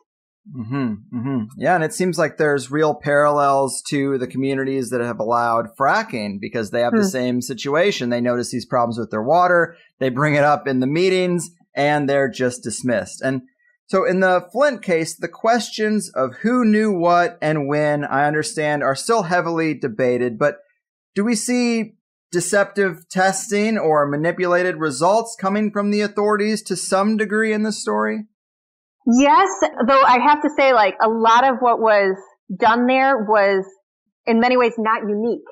Yeah, and it seems like there's real parallels to the communities that have allowed fracking because they have the same situation. They notice these problems with their water, they bring it up in the meetings, and they're just dismissed. And so in the Flint case, the questions of who knew what and when, I understand, are still heavily debated. But do we see deceptive testing or manipulated results coming from the authorities to some degree in the story? Yes, though I have to say, like, a lot of what was done there was in many ways not unique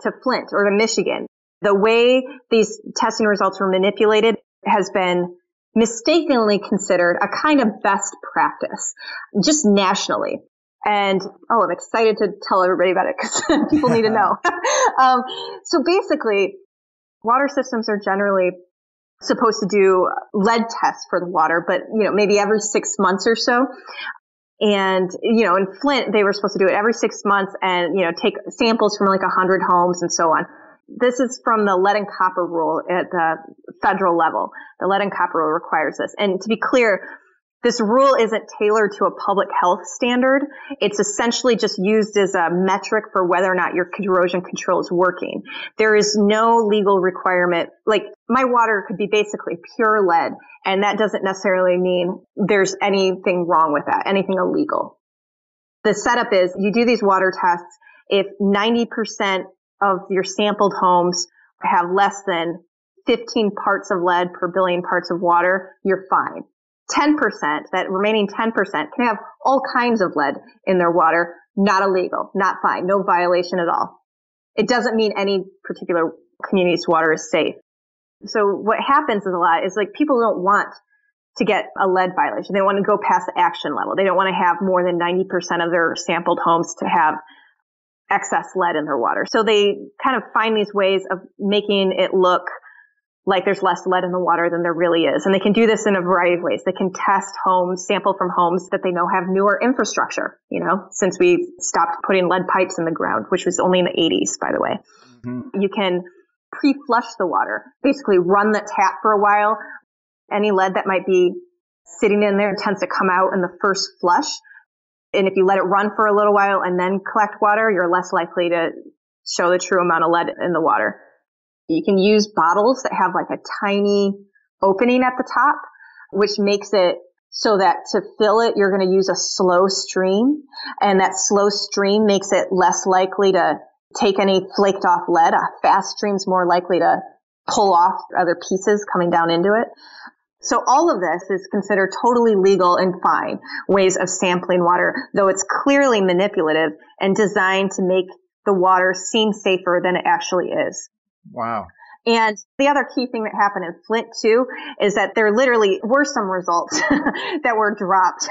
to Flint or to Michigan. The way these testing results were manipulated has been mistakenly considered a kind of best practice, just nationally. And, I'm excited to tell everybody about it because people need to know. So basically, water systems are generally supposed to do lead tests for the water, but, you know, maybe every 6 months or so. And, you know, in Flint, they were supposed to do it every 6 months and, you know, take samples from like 100 homes and so on. This is from the lead and copper rule at the federal level. The lead and copper rule requires this. And to be clear, this rule isn't tailored to a public health standard. It's essentially just used as a metric for whether or not your corrosion control is working. There is no legal requirement. Like, my water could be basically pure lead, and that doesn't necessarily mean there's anything wrong with that, anything illegal. The setup is you do these water tests. If 90% of your sampled homes have less than 15 parts of lead per billion parts of water, you're fine. 10%, that remaining 10% can have all kinds of lead in their water, not illegal, not fine, no violation at all. It doesn't mean any particular community's water is safe. So what happens is a lot is like people don't want to get a lead violation. They want to go past the action level. They don't want to have more than 90% of their sampled homes to have excess lead in their water. So they kind of find these ways of making it look like there's less lead in the water than there really is. And they can do this in a variety of ways. They can test homes, sample from homes that they know have newer infrastructure, you know, since we stopped putting lead pipes in the ground, which was only in the 80s, by the way. You can pre-flush the water, basically run the tap for a while. Any lead that might be sitting in there tends to come out in the first flush. And if you let it run for a little while and then collect water, you're less likely to show the true amount of lead in the water. You can use bottles that have like a tiny opening at the top, which makes it so that to fill it, you're going to use a slow stream, and that slow stream makes it less likely to take any flaked off lead. A fast stream's more likely to pull off other pieces coming down into it. So all of this is considered totally legal and fine ways of sampling water, though it's clearly manipulative and designed to make the water seem safer than it actually is. Wow. And the other key thing that happened in Flint, too, is that there literally were some results that were dropped.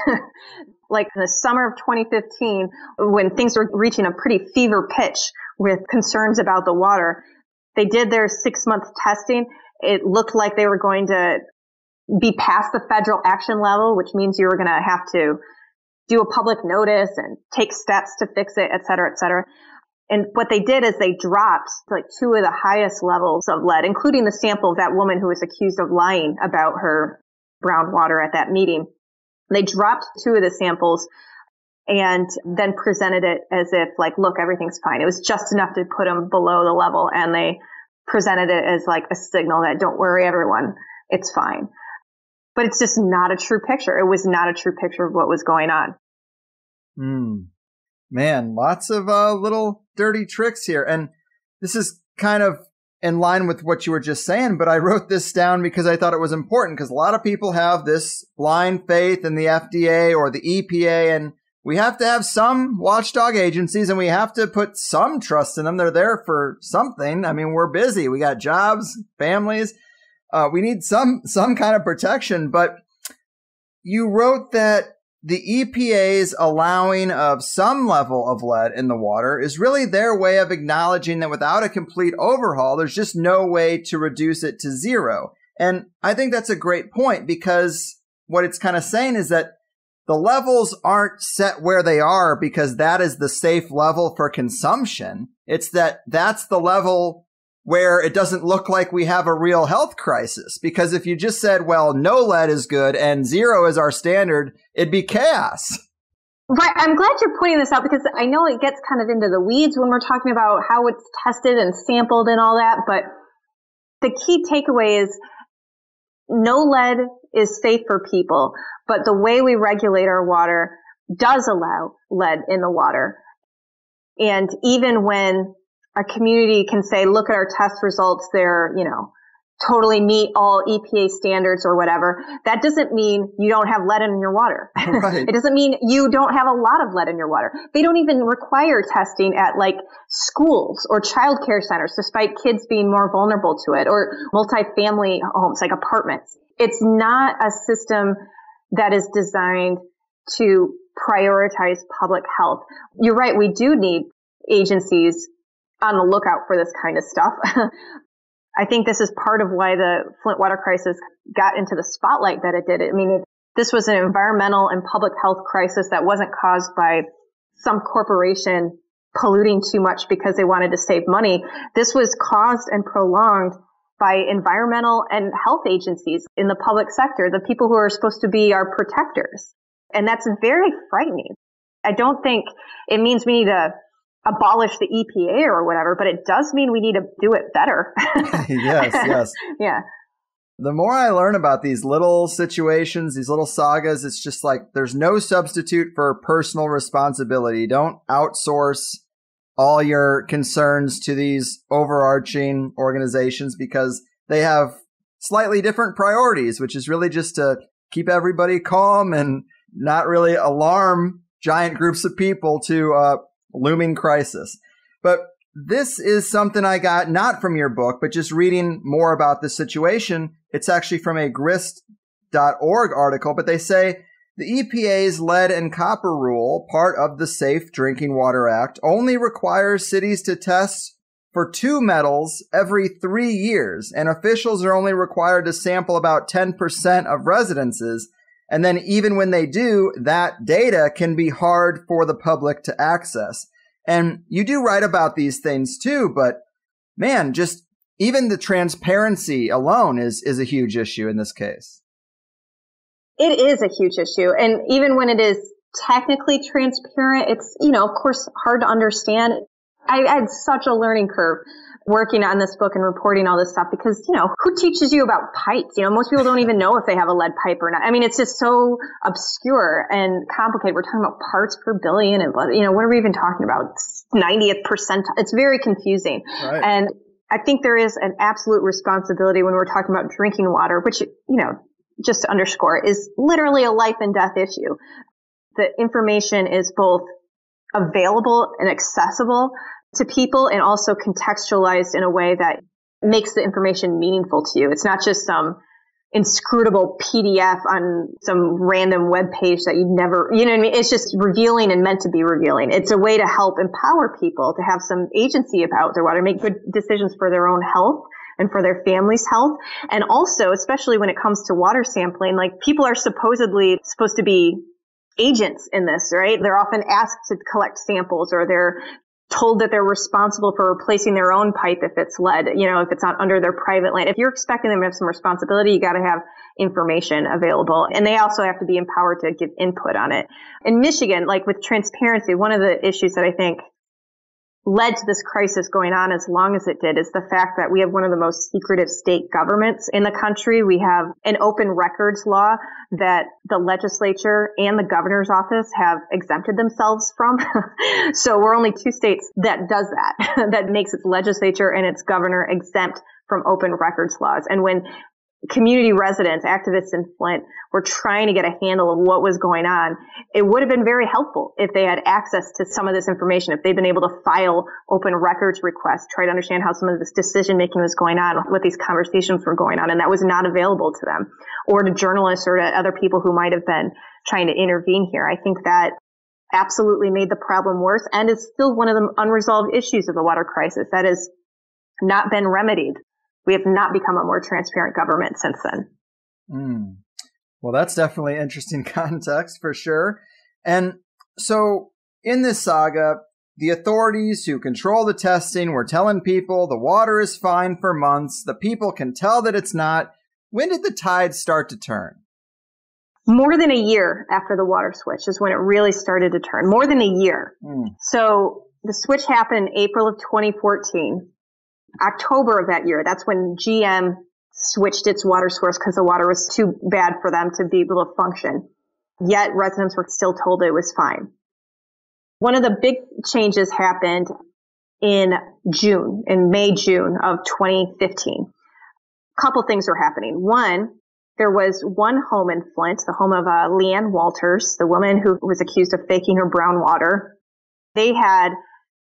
Like in the summer of 2015, when things were reaching a pretty fever pitch with concerns about the water, they did their 6-month testing. It looked like they were going to be past the federal action level, which means you were going to have to do a public notice and take steps to fix it, et cetera, et cetera. And what they did is they dropped like 2 of the highest levels of lead, including the sample of that woman who was accused of lying about her brown water at that meeting. They dropped 2 of the samples and then presented it as if like, look, everything's fine. It was just enough to put them below the level, and they presented it as like a signal that don't worry, everyone, it's fine. But it's just not a true picture. It was not a true picture of what was going on. Man, lots of little dirty tricks here. And this is kind of in line with what you were just saying, but I wrote this down because I thought it was important, because a lot of people have this blind faith in the FDA or the EPA, and we have to have some watchdog agencies and we have to put some trust in them. They're there for something. I mean, we're busy. We got jobs, families. We need some kind of protection. But you wrote that the EPA's allowing of some level of lead in the water is really their way of acknowledging that without a complete overhaul, there's just no way to reduce it to zero. And I think that's a great point, because what it's kind of saying is that the levels aren't set where they are because that is the safe level for consumption. It's that that's the level where it doesn't look like we have a real health crisis. Because if you just said, well, no lead is good and 0 is our standard, it'd be chaos. Right. I'm glad you're pointing this out, because I know it gets kind of into the weeds when we're talking about how it's tested and sampled and all that. But the key takeaway is no lead is safe for people, but the way we regulate our water does allow lead in the water. And even when a community can say, look at our test results, they're, totally meet all EPA standards or whatever, that doesn't mean you don't have lead in your water. Right. It doesn't mean you don't have a lot of lead in your water. They don't even require testing at like schools or childcare centers, despite kids being more vulnerable to it, or multifamily homes, like apartments. It's not a system that is designed to prioritize public health. You're right. We do need agencies on the lookout for this kind of stuff. I think this is part of why the Flint water crisis got into the spotlight that it did. I mean, this was an environmental and public health crisis that wasn't caused by some corporation polluting too much because they wanted to save money. This was caused and prolonged by environmental and health agencies in the public sector, the people who are supposed to be our protectors. And that's very frightening. I don't think it means we need to abolish the EPA or whatever, but it does mean we need to do it better. Yes. Yeah. The more I learn about these little situations, these little sagas, it's just like there's no substitute for personal responsibility. Don't outsource all your concerns to these overarching organizations, because they have slightly different priorities, which is really just to keep everybody calm and not really alarm giant groups of people to looming crisis. But this is something I got not from your book, but just reading more about the situation. It's actually from a grist.org article, but they say the EPA's lead and copper rule, part of the Safe Drinking Water Act, only requires cities to test for 2 metals every 3 years, and officials are only required to sample about 10% of residences. And then even when they do, that data can be hard for the public to access. And you do write about these things too, but man, just even the transparency alone is a huge issue in this case. It is a huge issue. And even when it is technically transparent, it's, of course, hard to understand. I had such a learning curve working on this book and reporting all this stuff because, who teaches you about pipes? Most people don't even know if they have a lead pipe or not. I mean, it's just so obscure and complicated. We're talking about parts per billion and, what are we even talking about? 90th percentile. It's very confusing. Right. And I think there is an absolute responsibility when we're talking about drinking water, which, just to underscore, is literally a life and death issue. The information is both available and accessible to people and also contextualized in a way that makes the information meaningful to you. It's not just some inscrutable PDF on some random web page that you'd never, It's just revealing and meant to be revealing. It's a way to help empower people to have some agency about their water, make good decisions for their own health and for their family's health. And also, especially when it comes to water sampling, like people are supposedly supposed to be agents in this, right? They're often asked to collect samples or they're told that they're responsible for replacing their own pipe if it's lead, if it's not under their private land. If you're expecting them to have some responsibility, you got to have information available. And they also have to be empowered to give input on it. In Michigan, like with transparency, one of the issues that I think led to this crisis going on as long as it did is the fact that we have one of the most secretive state governments in the country. We have an open records law that the legislature and the governor's office have exempted themselves from. So we're only 2 states that does that, that makes its legislature and its governor exempt from open records laws. And when community residents, activists in Flint were trying to get a handle of what was going on, it would have been very helpful if they had access to some of this information, if they'd been able to file open records requests, try to understand how some of this decision making was going on, what these conversations were going on, and that was not available to them or to journalists or to other people who might have been trying to intervene here. I think that absolutely made the problem worse and is still one of the unresolved issues of the water crisis that has not been remedied. We have not become a more transparent government since then. Well, that's definitely interesting context for sure. And so in this saga, the authorities who control the testing were telling people the water is fine for months. The people can tell that it's not. When did the tide start to turn? More than a year after the water switch is when it really started to turn. More than a year. So the switch happened in April of 2014. October of that year, that's when GM switched its water source because the water was too bad for them to be able to function. Yet residents were still told it was fine. One of the big changes happened in May, June of 2015. A couple things were happening. One, there was one home in Flint, the home of Leanne Walters, the woman who was accused of faking her brown water. They had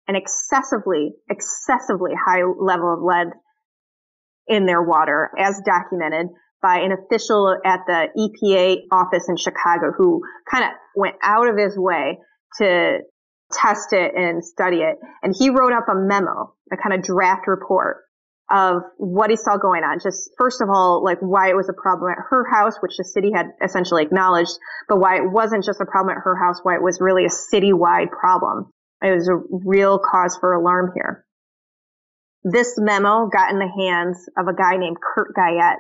an excessively high level of lead in their water, as documented by an official at the EPA office in Chicago who kind of went out of his way to test it and study it. And he wrote up a memo, a kind of draft report of what he saw going on. Just first of all, like why it was a problem at her house, which the city had essentially acknowledged, but why it wasn't just a problem at her house, why it was really a citywide problem. It was a real cause for alarm here. This memo got in the hands of a guy named Kurt Guyette.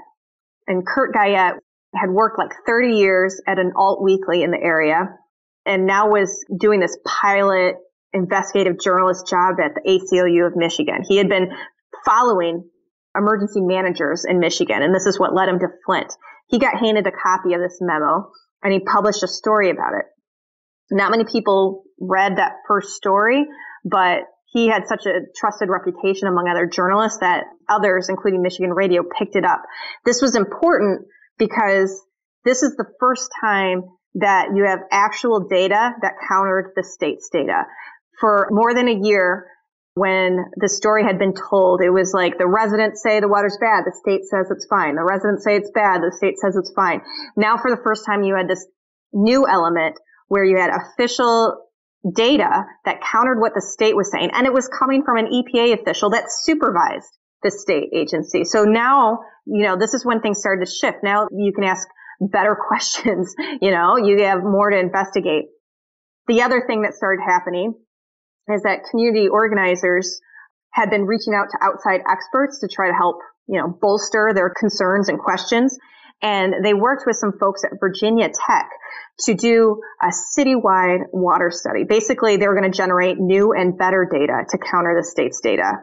And Kurt Guyette had worked like 30 years at an alt weekly in the area and now was doing this pilot investigative journalist job at the ACLU of Michigan. He had been following emergency managers in Michigan, and this is what led him to Flint. He got handed a copy of this memo and he published a story about it. Not many people read that first story, but he had such a trusted reputation among other journalists that others, including Michigan Radio, picked it up. This was important because this is the first time that you have actual data that countered the state's data. For more than a year, when the story had been told, it was like the residents say the water's bad, the state says it's fine. The residents say it's bad, the state says it's fine. Now, for the first time, you had this new element where you had official data that countered what the state was saying. And it was coming from an EPA official that supervised the state agency. So now, this is when things started to shift. Now you can ask better questions. You have more to investigate. The other thing that started happening is that community organizers had been reaching out to outside experts to try to help, bolster their concerns and questions. And they worked with some folks at Virginia Tech to do a citywide water study. Basically, they were going to generate new and better data to counter the state's data.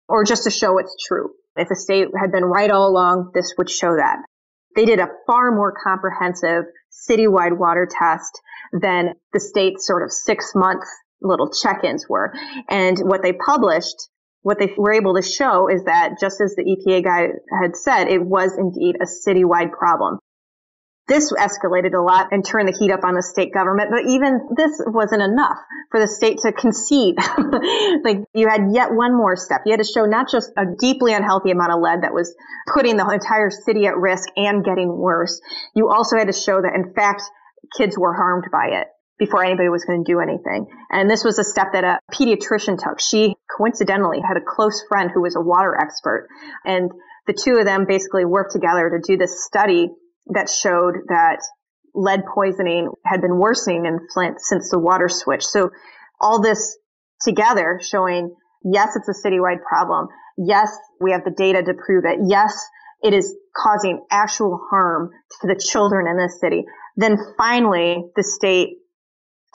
or just to show it's true. If the state had been right all along, this would show that. They did a far more comprehensive citywide water test than the state's sort of 6-month little check-ins were. And what they published, what they were able to show is that just as the EPA guy had said, it was indeed a citywide problem. This escalated a lot and turned the heat up on the state government, but even this wasn't enough for the state to concede. Like, you had yet one more step. You had to show not just a deeply unhealthy amount of lead that was putting the entire city at risk and getting worse. You also had to show that, in fact, kids were harmed by it before anybody was going to do anything. And this was a step that a pediatrician took. She coincidentally had a close friend who was a water expert. And the two of them basically worked together to do this study that showed that lead poisoning had been worsening in Flint since the water switch. So all this together showing, yes, it's a citywide problem. Yes, we have the data to prove it. Yes, it is causing actual harm to the children in this city. Then finally, the state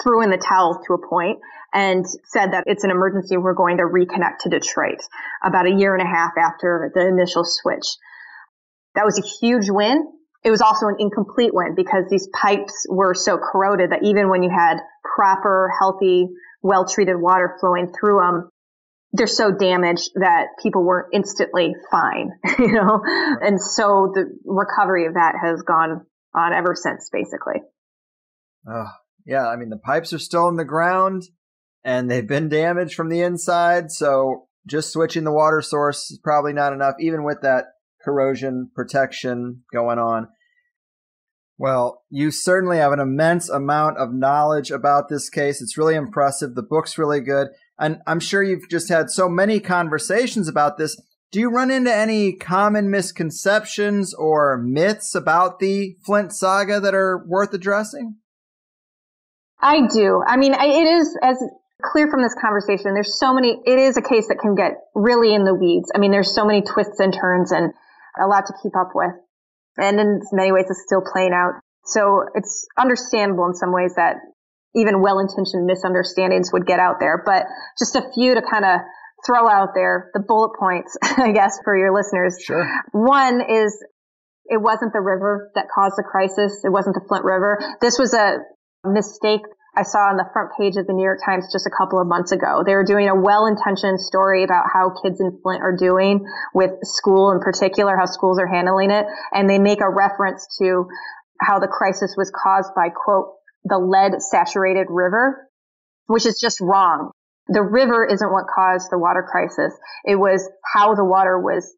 threw in the towel to a point and said that it's an emergency. We're going to reconnect to Detroit about a year and a half after the initial switch. That was a huge win. It was also an incomplete win because these pipes were so corroded that even when you had proper, healthy, well-treated water flowing through them, they're so damaged that people weren't instantly fine, you know? And so the recovery of that has gone on ever since, basically. Yeah, I mean, the pipes are still in the ground and they've been damaged from the inside. So just switching the water source is probably not enough, even with that corrosion protection going on. Well, you certainly have an immense amount of knowledge about this case. It's really impressive. The book's really good. And I'm sure you've just had so many conversations about this. Do you run into any common misconceptions or myths about the Flint saga that are worth addressing? I do. I mean, it is, as clear from this conversation, there's so many, it is a case that can get really in the weeds. I mean, there's so many twists and turns and a lot to keep up with. And in many ways, it's still playing out. So it's understandable in some ways that even well-intentioned misunderstandings would get out there. But just a few to kind of throw out there, the bullet points, I guess, for your listeners. Sure. One is it wasn't the river that caused the crisis. It wasn't the Flint River. This was a mistake I saw on the front page of the New York Times just a couple of months ago. They were doing a well-intentioned story about how kids in Flint are doing with school in particular, how schools are handling it. And they make a reference to how the crisis was caused by, quote, the lead-saturated river, which is just wrong. The river isn't what caused the water crisis. It was how the water was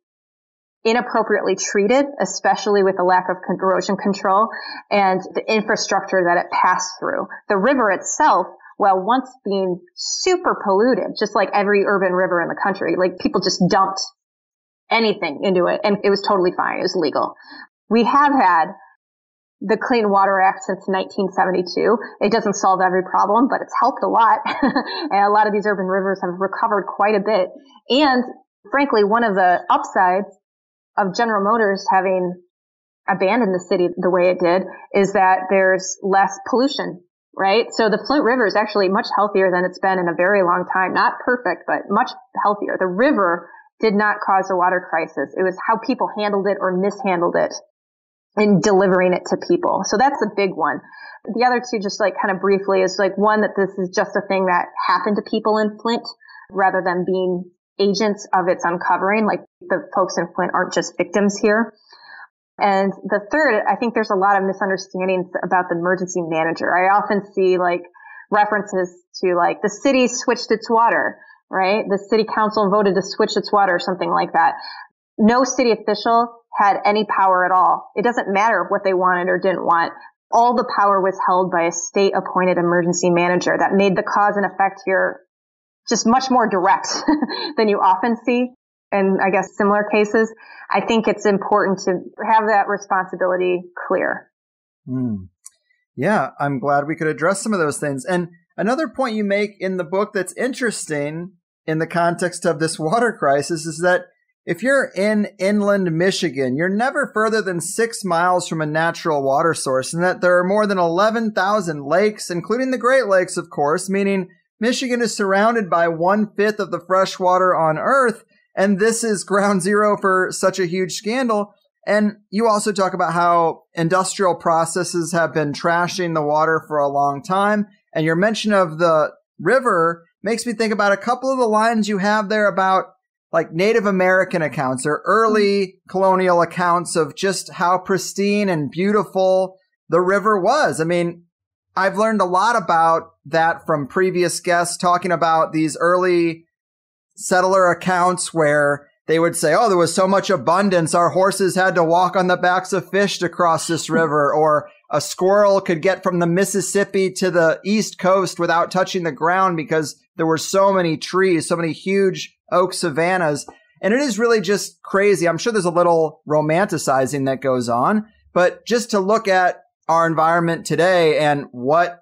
inappropriately treated, especially with the lack of erosion control and the infrastructure that it passed through. The river itself, while once being super polluted, just like every urban river in the country, like people just dumped anything into it and it was totally fine. It was legal. We have had the Clean Water Act since 1972. It doesn't solve every problem, but it's helped a lot. And a lot of these urban rivers have recovered quite a bit. And frankly, one of the upsides of General Motors having abandoned the city the way it did is that there's less pollution, right? So the Flint River is actually much healthier than it's been in a very long time. Not perfect, but much healthier. The river did not cause a water crisis. It was how people handled it or mishandled it in delivering it to people. So that's a big one. The other two, just like kind of briefly, is like one, that this is just a thing that happened to people in Flint rather than being agents of its uncovering. Like the folks in Flint aren't just victims here. And the third, I think there's a lot of misunderstandings about the emergency manager. I often see like references to like the city switched its water, right? The city council voted to switch its water or something like that. No city official had any power at all. It doesn't matter what they wanted or didn't want. All the power was held by a state appointed emergency manager that made the cause and effect here just much more direct than you often see in, I guess, similar cases. I think it's important to have that responsibility clear. Yeah, I'm glad we could address some of those things. And another point you make in the book that's interesting in the context of this water crisis is that if you're in inland Michigan, you're never further than 6 miles from a natural water source, and that there are more than 11,000 lakes, including the Great Lakes, of course, meaning Michigan is surrounded by 1/5 of the fresh water on Earth. And this is ground zero for such a huge scandal. And you also talk about how industrial processes have been trashing the water for a long time. And your mention of the river makes me think about a couple of the lines you have there about like Native American accounts or early colonial accounts of just how pristine and beautiful the river was. I mean, I've learned a lot about that from previous guests talking about these early settler accounts where they would say, oh, there was so much abundance, our horses had to walk on the backs of fish to cross this river, or a squirrel could get from the Mississippi to the East Coast without touching the ground because there were so many trees, so many huge oak savannas. And it is really just crazy. I'm sure there's a little romanticizing that goes on, but just to look at our environment today and what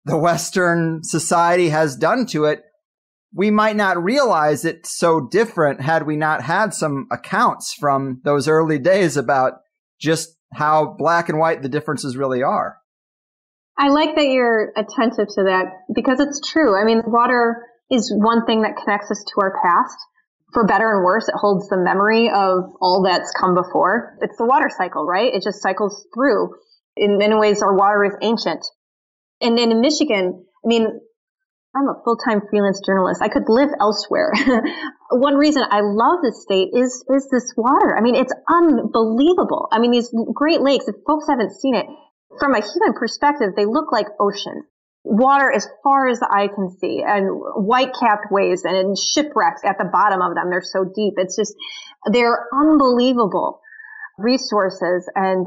the Western society has done to it, we might not realize it's so different had we not had some accounts from those early days about just how black and white the differences really are. I like that you're attentive to that because it's true. I mean, water is one thing that connects us to our past. For better and worse, it holds the memory of all that's come before. It's the water cycle, right? It just cycles through. In many ways, our water is ancient. And then in Michigan, I mean, I'm a full-time freelance journalist. I could live elsewhere. One reason I love this state is this water. I mean, it's unbelievable. I mean, these Great Lakes, if folks haven't seen it, from a human perspective, they look like ocean. Water as far as the eye can see, and white-capped waves and shipwrecks at the bottom of them. They're so deep. It's just, they're unbelievable resources and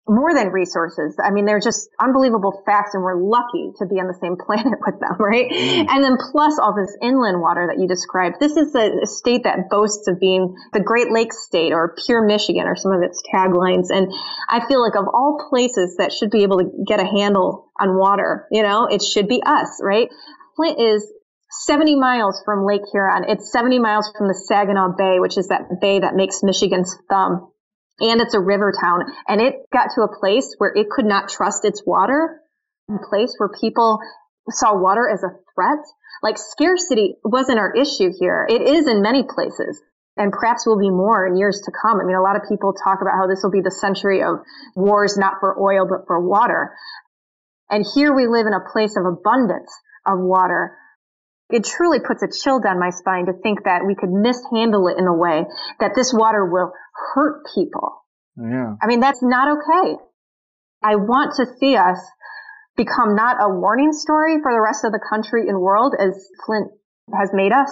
more than resources. I mean, they're just unbelievable facts, and we're lucky to be on the same planet with them, right? And then plus all this inland water that you described. This is a state that boasts of being the Great Lakes state, or pure Michigan, or some of its taglines. And I feel like of all places that should be able to get a handle on water, you know, it should be us, right? Flint is 70 miles from Lake Huron. It's 70 miles from the Saginaw Bay, which is that bay that makes Michigan's thumb. And it's a river town. And it got to a place where it could not trust its water, a place where people saw water as a threat. Like, scarcity wasn't our issue here. It is in many places, and perhaps will be more in years to come. I mean, a lot of people talk about how this will be the century of wars, not for oil, but for water. And here we live in a place of abundance of water. It truly puts a chill down my spine to think that we could mishandle it in a way that this water will hurt people. Yeah. I mean, that's not okay. I want to see us become not a warning story for the rest of the country and world as Flint has made us,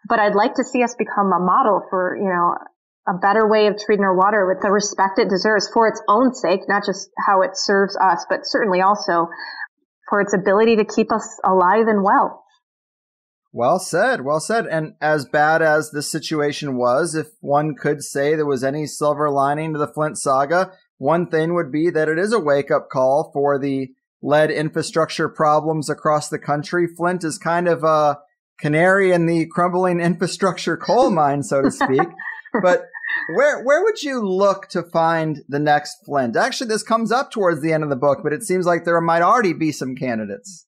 but I'd like to see us become a model for, you know, a better way of treating our water with the respect it deserves for its own sake, not just how it serves us, but certainly also for its ability to keep us alive and well. Well said, well said. And as bad as this situation was, if one could say there was any silver lining to the Flint saga, one thing would be that it is a wake-up call for the lead infrastructure problems across the country. Flint is kind of a canary in the crumbling infrastructure coal mine, so to speak. But where would you look to find the next Flint? Actually, this comes up towards the end of the book, but it seems like there might already be some candidates.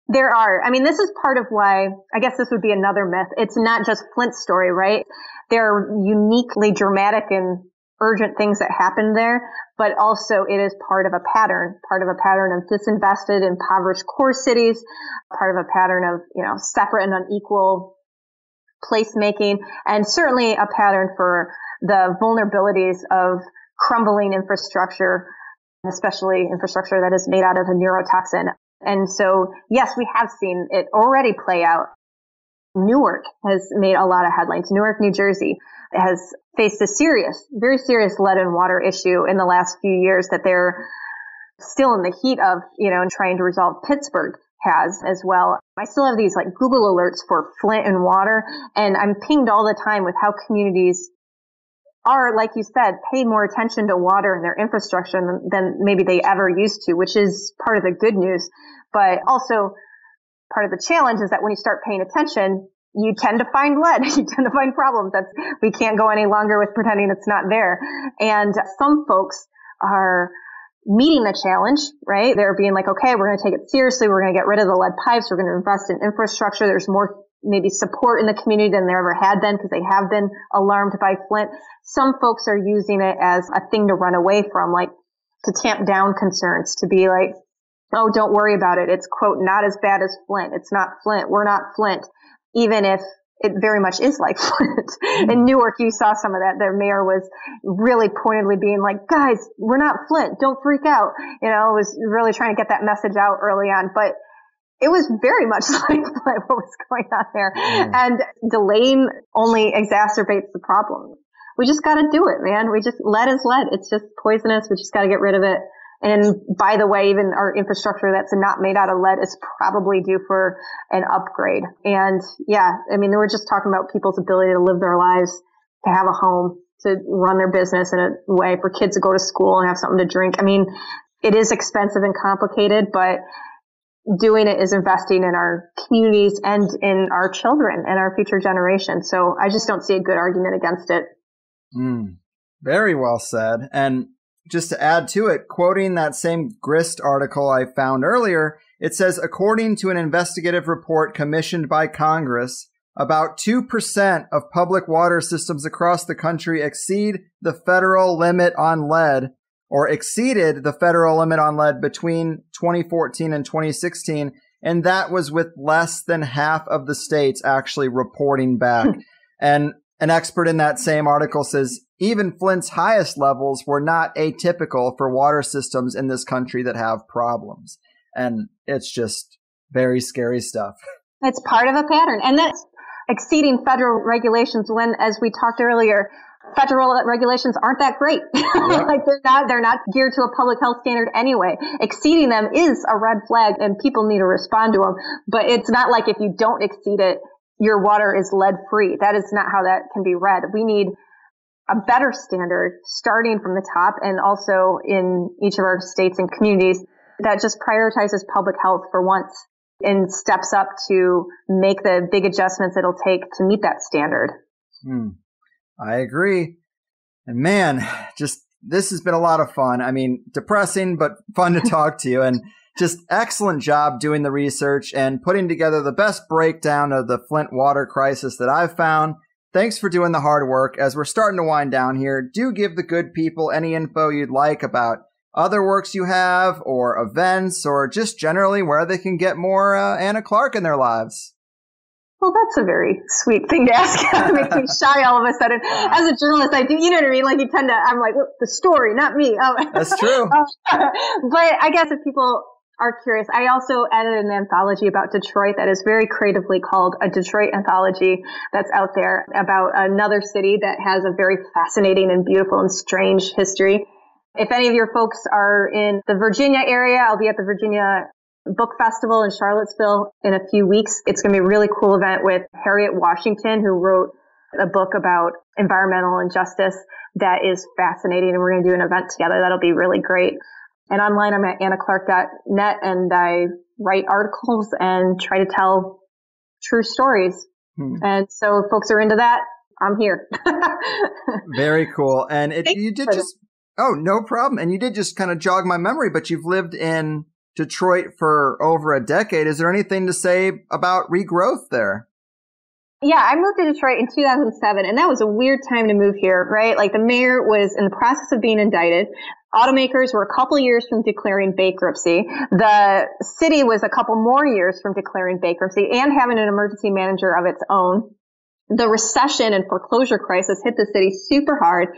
There are. I mean, this is part of why, I guess this would be another myth. It's not just Flint's story, right? There are uniquely dramatic and urgent things that happened there, but also it is part of a pattern of disinvested, impoverished core cities, part of a pattern of, you know, separate and unequal placemaking, and certainly a pattern for the vulnerabilities of crumbling infrastructure, especially infrastructure that is made out of a neurotoxin. And so, yes, we have seen it already play out. Newark has made a lot of headlines. Newark, New Jersey has faced a serious, very serious lead and water issue in the last few years that they're still in the heat of, you know, and trying to resolve. Pittsburgh has as well. I still have these like Google alerts for Flint and water, and I'm pinged all the time with how communities are, like you said, pay more attention to water and their infrastructure than maybe they ever used to, which is part of the good news. But also part of the challenge is that when you start paying attention, you tend to find lead. You tend to find problems. We can't go any longer with pretending it's not there. And some folks are meeting the challenge, right? They're being like, okay, we're going to take it seriously. We're going to get rid of the lead pipes. We're going to invest in infrastructure. There's more maybe support in the community than there ever had been because they have been alarmed by Flint. Some folks are using it as a thing to run away from, like to tamp down concerns, to be like, oh, don't worry about it. It's, quote, not as bad as Flint. It's not Flint. We're not Flint, even if it very much is like Flint. In Newark, you saw some of that. Their mayor was really pointedly being like, guys, we're not Flint. Don't freak out. Was really trying to get that message out early on. But it was very much like what was going on there. And delaying only exacerbates the problem. We just got to do it, man. Lead is lead. It's just poisonous. We just got to get rid of it. And by the way, even our infrastructure that's not made out of lead is probably due for an upgrade. And we're just talking about people's ability to live their lives, to have a home, to run their business in a way, for kids to go to school and have something to drink. I mean, it is expensive and complicated, but doing it is investing in our communities and in our children and our future generations. So I just don't see a good argument against it. Very well said. And just to add to it, quoting that same Grist article I found earlier, it says, according to an investigative report commissioned by Congress, about 2% of public water systems across the country exceed the federal limit on lead, or exceeded the federal limit on lead between 2014 and 2016. And that was with less than half of the states actually reporting back. And an expert in that same article says even Flint's highest levels were not atypical for water systems in this country that have problems. And it's just very scary stuff. It's part of a pattern. And that's exceeding federal regulations when, as we talked earlier, federal regulations aren't that great. Yep. Like they're not geared to a public health standard anyway. Exceeding them is a red flag and people need to respond to them. But it's not like if you don't exceed it, your water is lead free. That is not how that can be read. We need a better standard starting from the top and also in each of our states and communities that just prioritizes public health for once and steps up to make the big adjustments it'll take to meet that standard. I agree. And man, this has been a lot of fun. I mean, depressing, but fun to talk to you. And just excellent job doing the research and putting together the best breakdown of the Flint water crisis that I've found. Thanks for doing the hard work. As we're starting to wind down here, do give the good people any info you'd like about other works you have or events or just generally where they can get more Anna Clark in their lives. Well, that's a very sweet thing to ask. It makes me shy all of a sudden. As a journalist, I do, you know what I mean? Like you tend to, I'm like, look, the story, not me. That's true. But I guess if people are curious, I also edited an anthology about Detroit that is very creatively called a Detroit Anthology that's out there about another city that has a very fascinating and beautiful and strange history. If any of your folks are in the Virginia area, I'll be at the Virginia Book Festival in Charlottesville in a few weeks. It's going to be a really cool event with Harriet Washington, who wrote a book about environmental injustice that is fascinating. And we're going to do an event together. That'll be really great. And online, I'm at annaclark.net, and I write articles and try to tell true stories. And so if folks are into that, I'm here. Very cool. And no problem. And you did just kind of jog my memory, but you've lived in Detroit for over a decade. Is there anything to say about regrowth there? Yeah, I moved to Detroit in 2007, and that was a weird time to move here, right? Like the mayor was in the process of being indicted. Automakers were a couple years from declaring bankruptcy. The city was a couple more years from declaring bankruptcy and having an emergency manager of its own. The recession and foreclosure crisis hit the city super hard.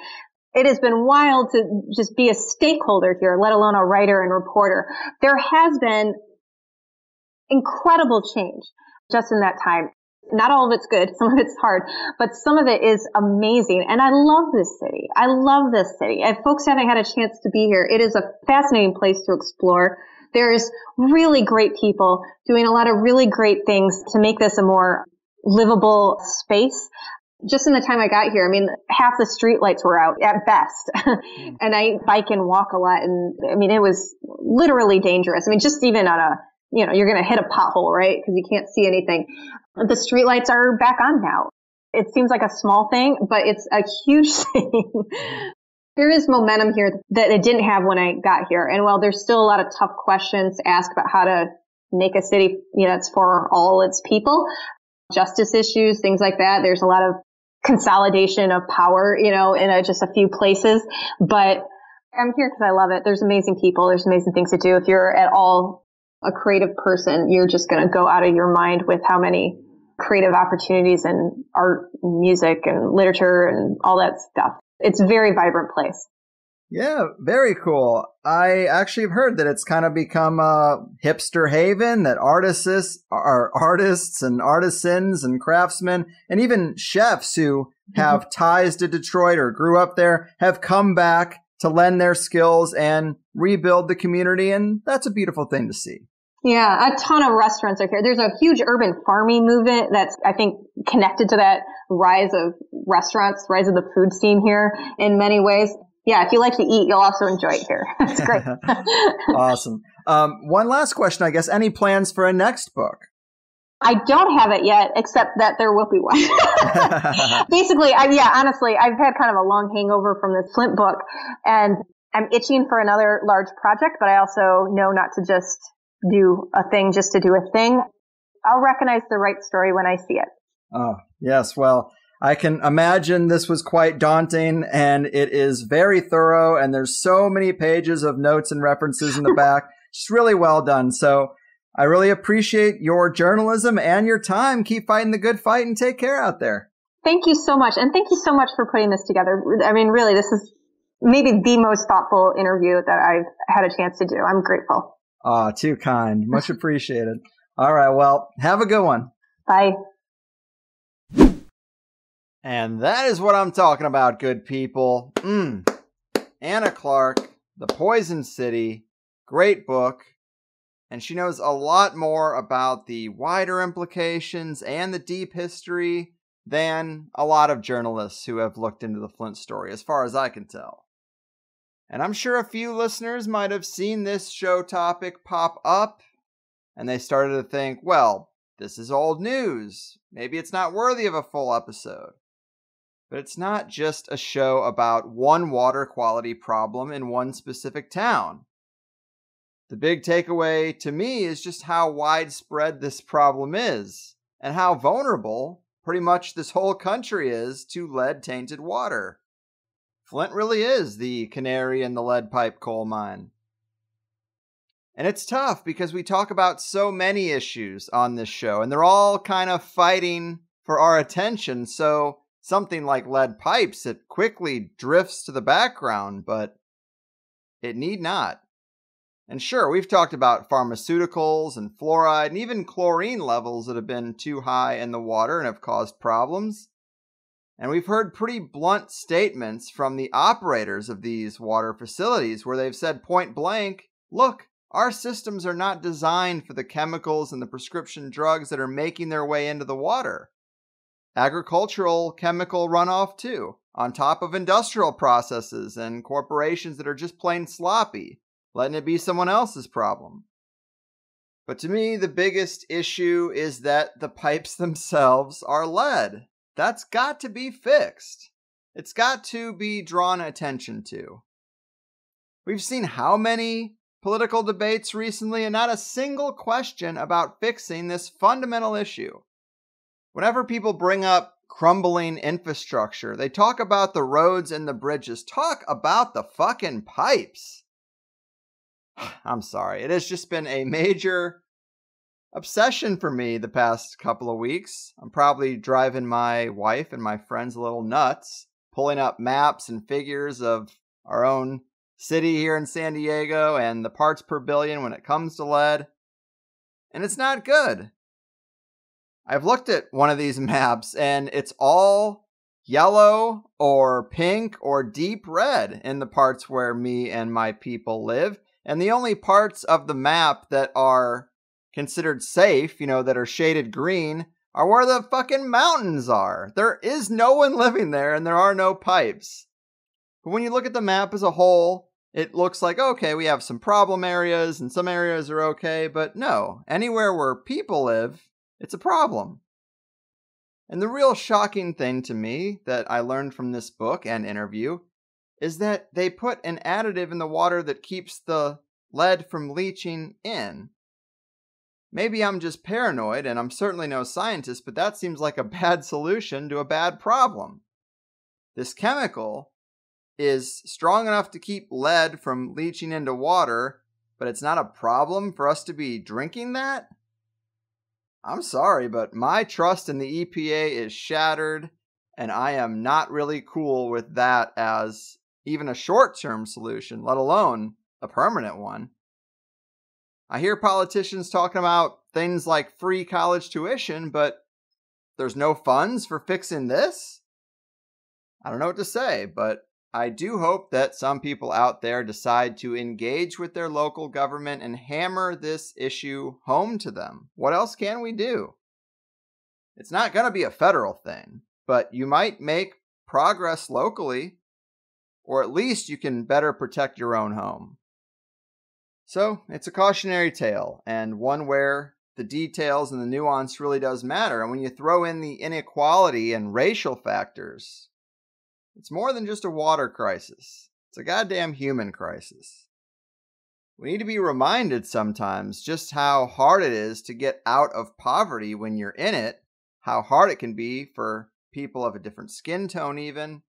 It has been wild to just be a stakeholder here, let alone a writer and reporter. There has been incredible change just in that time. Not all of it's good. Some of it's hard, but some of it is amazing. And I love this city. I love this city. If folks haven't had a chance to be here, it is a fascinating place to explore. There's really great people doing a lot of really great things to make this a more livable space. Just in the time I got here, I mean, half the street lights were out at best. And I bike and walk a lot. And I mean, it was literally dangerous. I mean, just even on you're going to hit a pothole, right? Because you can't see anything. The streetlights are back on now. It seems like a small thing, but it's a huge thing. There is momentum here that it didn't have when I got here. And while there's still a lot of tough questions to ask about how to make a city, that's for all its people, justice issues, things like that. There's a lot of consolidation of power, in just a few places. But I'm here because I love it. There's amazing people. There's amazing things to do. If you're at all a creative person, you're just going to go out of your mind with how many creative opportunities in art, music, and literature and all that stuff. It's a very vibrant place. Yeah, very cool. I actually have heard that it's kind of become a hipster haven, that artists and artisans and craftsmen and even chefs who have ties to Detroit or grew up there have come back to lend their skills and rebuild the community. And that's a beautiful thing to see. Yeah, a ton of restaurants are here. There's a huge urban farming movement that's, I think, connected to that rise of restaurants, rise of the food scene here in many ways. Yeah, if you like to eat, you'll also enjoy it here. It's great. Awesome. One last question, I guess. Any plans for a next book? I don't have it yet, except that there will be one. Basically, honestly, I've had kind of a long hangover from this Flint book, and I'm itching for another large project, but I also know not to just do a thing just to do a thing. I'll recognize the right story when I see it. Oh, yes. Well, I can imagine this was quite daunting, and it is very thorough, and there's so many pages of notes and references in the back. It's really well done. So I really appreciate your journalism and your time. Keep fighting the good fight and take care out there. Thank you so much. And thank you so much for putting this together. I mean, really, this is maybe the most thoughtful interview that I've had a chance to do. I'm grateful. Ah, too kind. Much appreciated. All right. Well, have a good one. Bye. And that is what I'm talking about, good people. Anna Clark, The Poison City, great book. And she knows a lot more about the wider implications and the deep history than a lot of journalists who have looked into the Flint story, as far as I can tell. And I'm sure a few listeners might have seen this show topic pop up, and they started to think, well, this is old news. Maybe it's not worthy of a full episode. But it's not just a show about one water quality problem in one specific town. The big takeaway to me is just how widespread this problem is, and how vulnerable pretty much this whole country is to lead-tainted water. Flint really is the canary in the lead pipe coal mine. And it's tough because we talk about so many issues on this show, and they're all kind of fighting for our attention, so something like lead pipes, it quickly drifts to the background, but it need not. And sure, we've talked about pharmaceuticals and fluoride and even chlorine levels that have been too high in the water and have caused problems. And we've heard pretty blunt statements from the operators of these water facilities where they've said point blank, look, our systems are not designed for the chemicals and the prescription drugs that are making their way into the water. Agricultural chemical runoff too, on top of industrial processes and corporations that are just plain sloppy, letting it be someone else's problem. But to me, the biggest issue is that the pipes themselves are lead. That's got to be fixed. It's got to be drawn attention to. We've seen how many political debates recently and not a single question about fixing this fundamental issue. Whenever people bring up crumbling infrastructure, they talk about the roads and the bridges. Talk about the fucking pipes. I'm sorry. It has just been a major obsession for me the past couple of weeks. I'm probably driving my wife and my friends a little nuts, pulling up maps and figures of our own city here in San Diego and the parts per billion when it comes to lead. And it's not good. I've looked at one of these maps and it's all yellow or pink or deep red in the parts where me and my people live. And the only parts of the map that are considered safe, that are shaded green, are where the fucking mountains are. There is no one living there and there are no pipes. But when you look at the map as a whole, it looks like, okay, we have some problem areas and some areas are okay, but no, anywhere where people live, it's a problem. And the real shocking thing to me that I learned from this book and interview is that they put an additive in the water that keeps the lead from leaching in. Maybe I'm just paranoid, and I'm certainly no scientist, but that seems like a bad solution to a bad problem. This chemical is strong enough to keep lead from leaching into water, but it's not a problem for us to be drinking that? I'm sorry, but my trust in the EPA is shattered, and I am not really cool with that as even a short-term solution, let alone a permanent one. I hear politicians talking about things like free college tuition, but there's no funds for fixing this? I don't know what to say, but I do hope that some people out there decide to engage with their local government and hammer this issue home to them. What else can we do? It's not going to be a federal thing, but you might make progress locally, or at least you can better protect your own home. So, it's a cautionary tale, and one where the details and the nuance really does matter. And when you throw in the inequality and racial factors, it's more than just a water crisis. It's a goddamn human crisis. We need to be reminded sometimes just how hard it is to get out of poverty when you're in it, how hard it can be for people of a different skin tone even.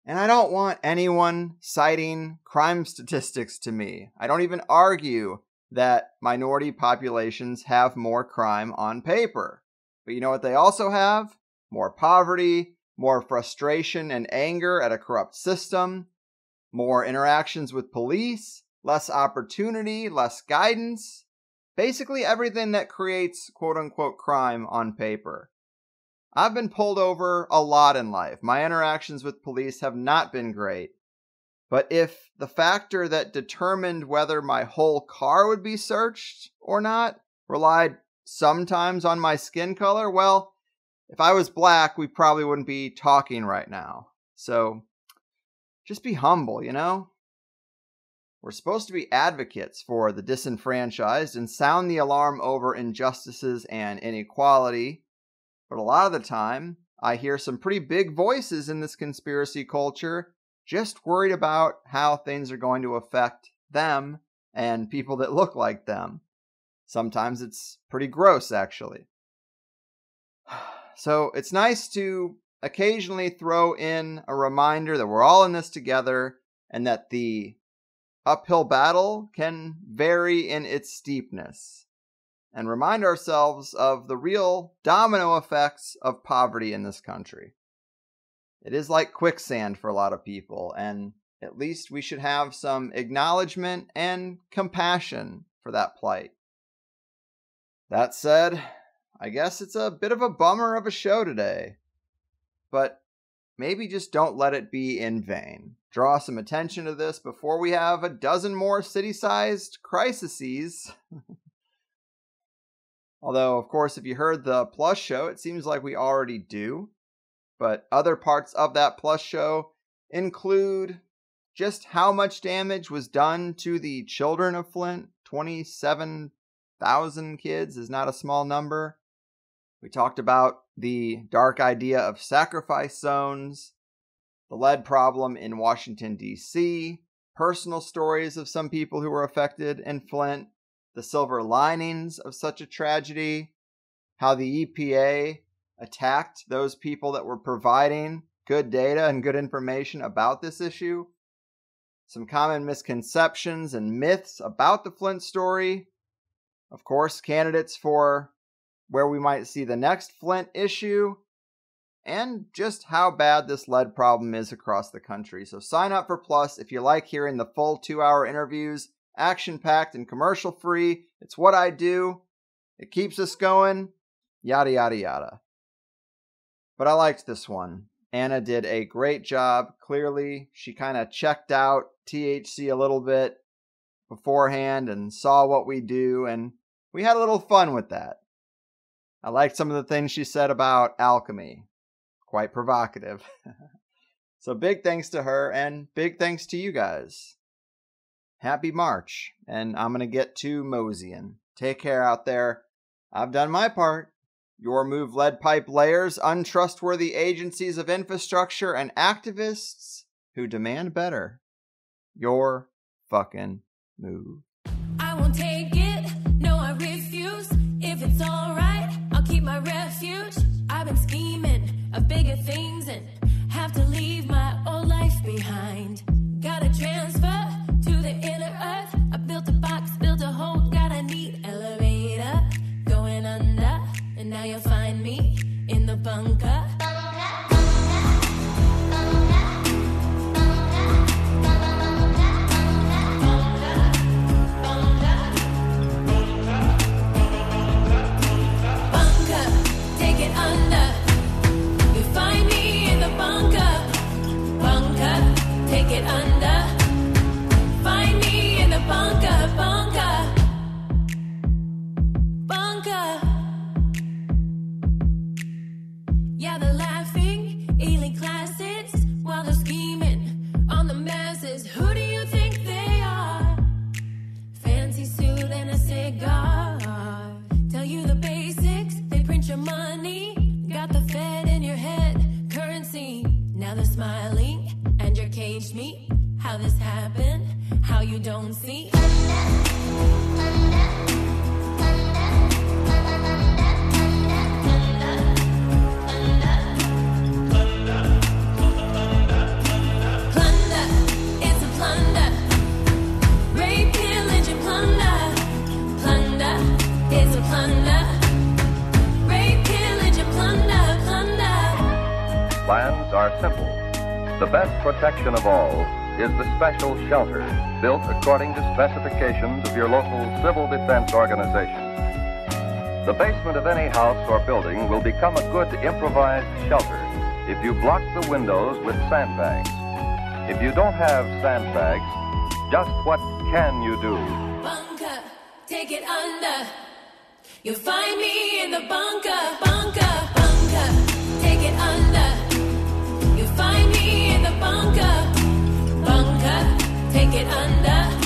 And I don't want anyone citing crime statistics to me. I don't even argue that minority populations have more crime on paper. But you know what they also have? More poverty, more frustration and anger at a corrupt system, more interactions with police, less opportunity, less guidance, basically everything that creates quote-unquote crime on paper. I've been pulled over a lot in life. My interactions with police have not been great. But if the factor that determined whether my whole car would be searched or not relied sometimes on my skin color, well, if I was black, we probably wouldn't be talking right now. So, just be humble, you know? We're supposed to be advocates for the disenfranchised and sound the alarm over injustices and inequality. But a lot of the time, I hear some pretty big voices in this conspiracy culture just worried about how things are going to affect them and people that look like them. Sometimes it's pretty gross, actually. So it's nice to occasionally throw in a reminder that we're all in this together and that the uphill battle can vary in its steepness, and remind ourselves of the real domino effects of poverty in this country. It is like quicksand for a lot of people, and at least we should have some acknowledgement and compassion for that plight. That said, I guess it's a bit of a bummer of a show today, but maybe just don't let it be in vain. Draw some attention to this before we have a dozen more city-sized crises. Although, of course, if you heard the Plus show, it seems like we already do. But other parts of that Plus show include just how much damage was done to the children of Flint. 27,000 kids is not a small number. We talked about the dark idea of sacrifice zones, the lead problem in Washington, D.C., personal stories of some people who were affected in Flint, the silver linings of such a tragedy, how the EPA attacked those people that were providing good data and good information about this issue, some common misconceptions and myths about the Flint story, of course, candidates for where we might see the next Flint issue, and just how bad this lead problem is across the country. So sign up for Plus if you like hearing the full 2-hour interviews, action-packed and commercial-free. It's what I do. It keeps us going. Yada, yada, yada. But I liked this one. Anna did a great job. Clearly, she kind of checked out THC a little bit beforehand and saw what we do, and we had a little fun with that. I liked some of the things she said about alchemy. Quite provocative. So big thanks to her, and big thanks to you guys. Happy March, and I'm going to get to moseying. Take care out there. I've done my part. Your move lead pipe layers, untrustworthy agencies of infrastructure, and activists who demand better. Your fucking move. I won't take it. No, I refuse. my refuge. I've been scheming of bigger things and have to leave my old life behind. Gotta transfer to the inner earth. I built a box, built a home, got a neat elevator going under, and now you'll find me in the bunker. Take it under. Find me in the bunker, bunker, bunker. Yeah, they're laughing, elite classes, while they're scheming on the masses. Who do you think they are? Fancy suit and a cigar. Tell you the basics, they print your money. Got the Fed in your head, currency. Now they're smiling. And you're caged me. How this happened, how you don't see. Plunder, it's a plunder. Rape, pillage, and plunder. Plunder, it's a plunder. Rape, pillage, and plunder, plunder. Plans are simple. The best protection of all is the special shelter built according to specifications of your local civil defense organization. The basement of any house or building will become a good improvised shelter if you block the windows with sandbags. If you don't have sandbags, just what can you do? Bunker, take it under. You'll find me in the bunker, bunker, bunker, take it under. You'll find me in the bunker, bunker, take it under.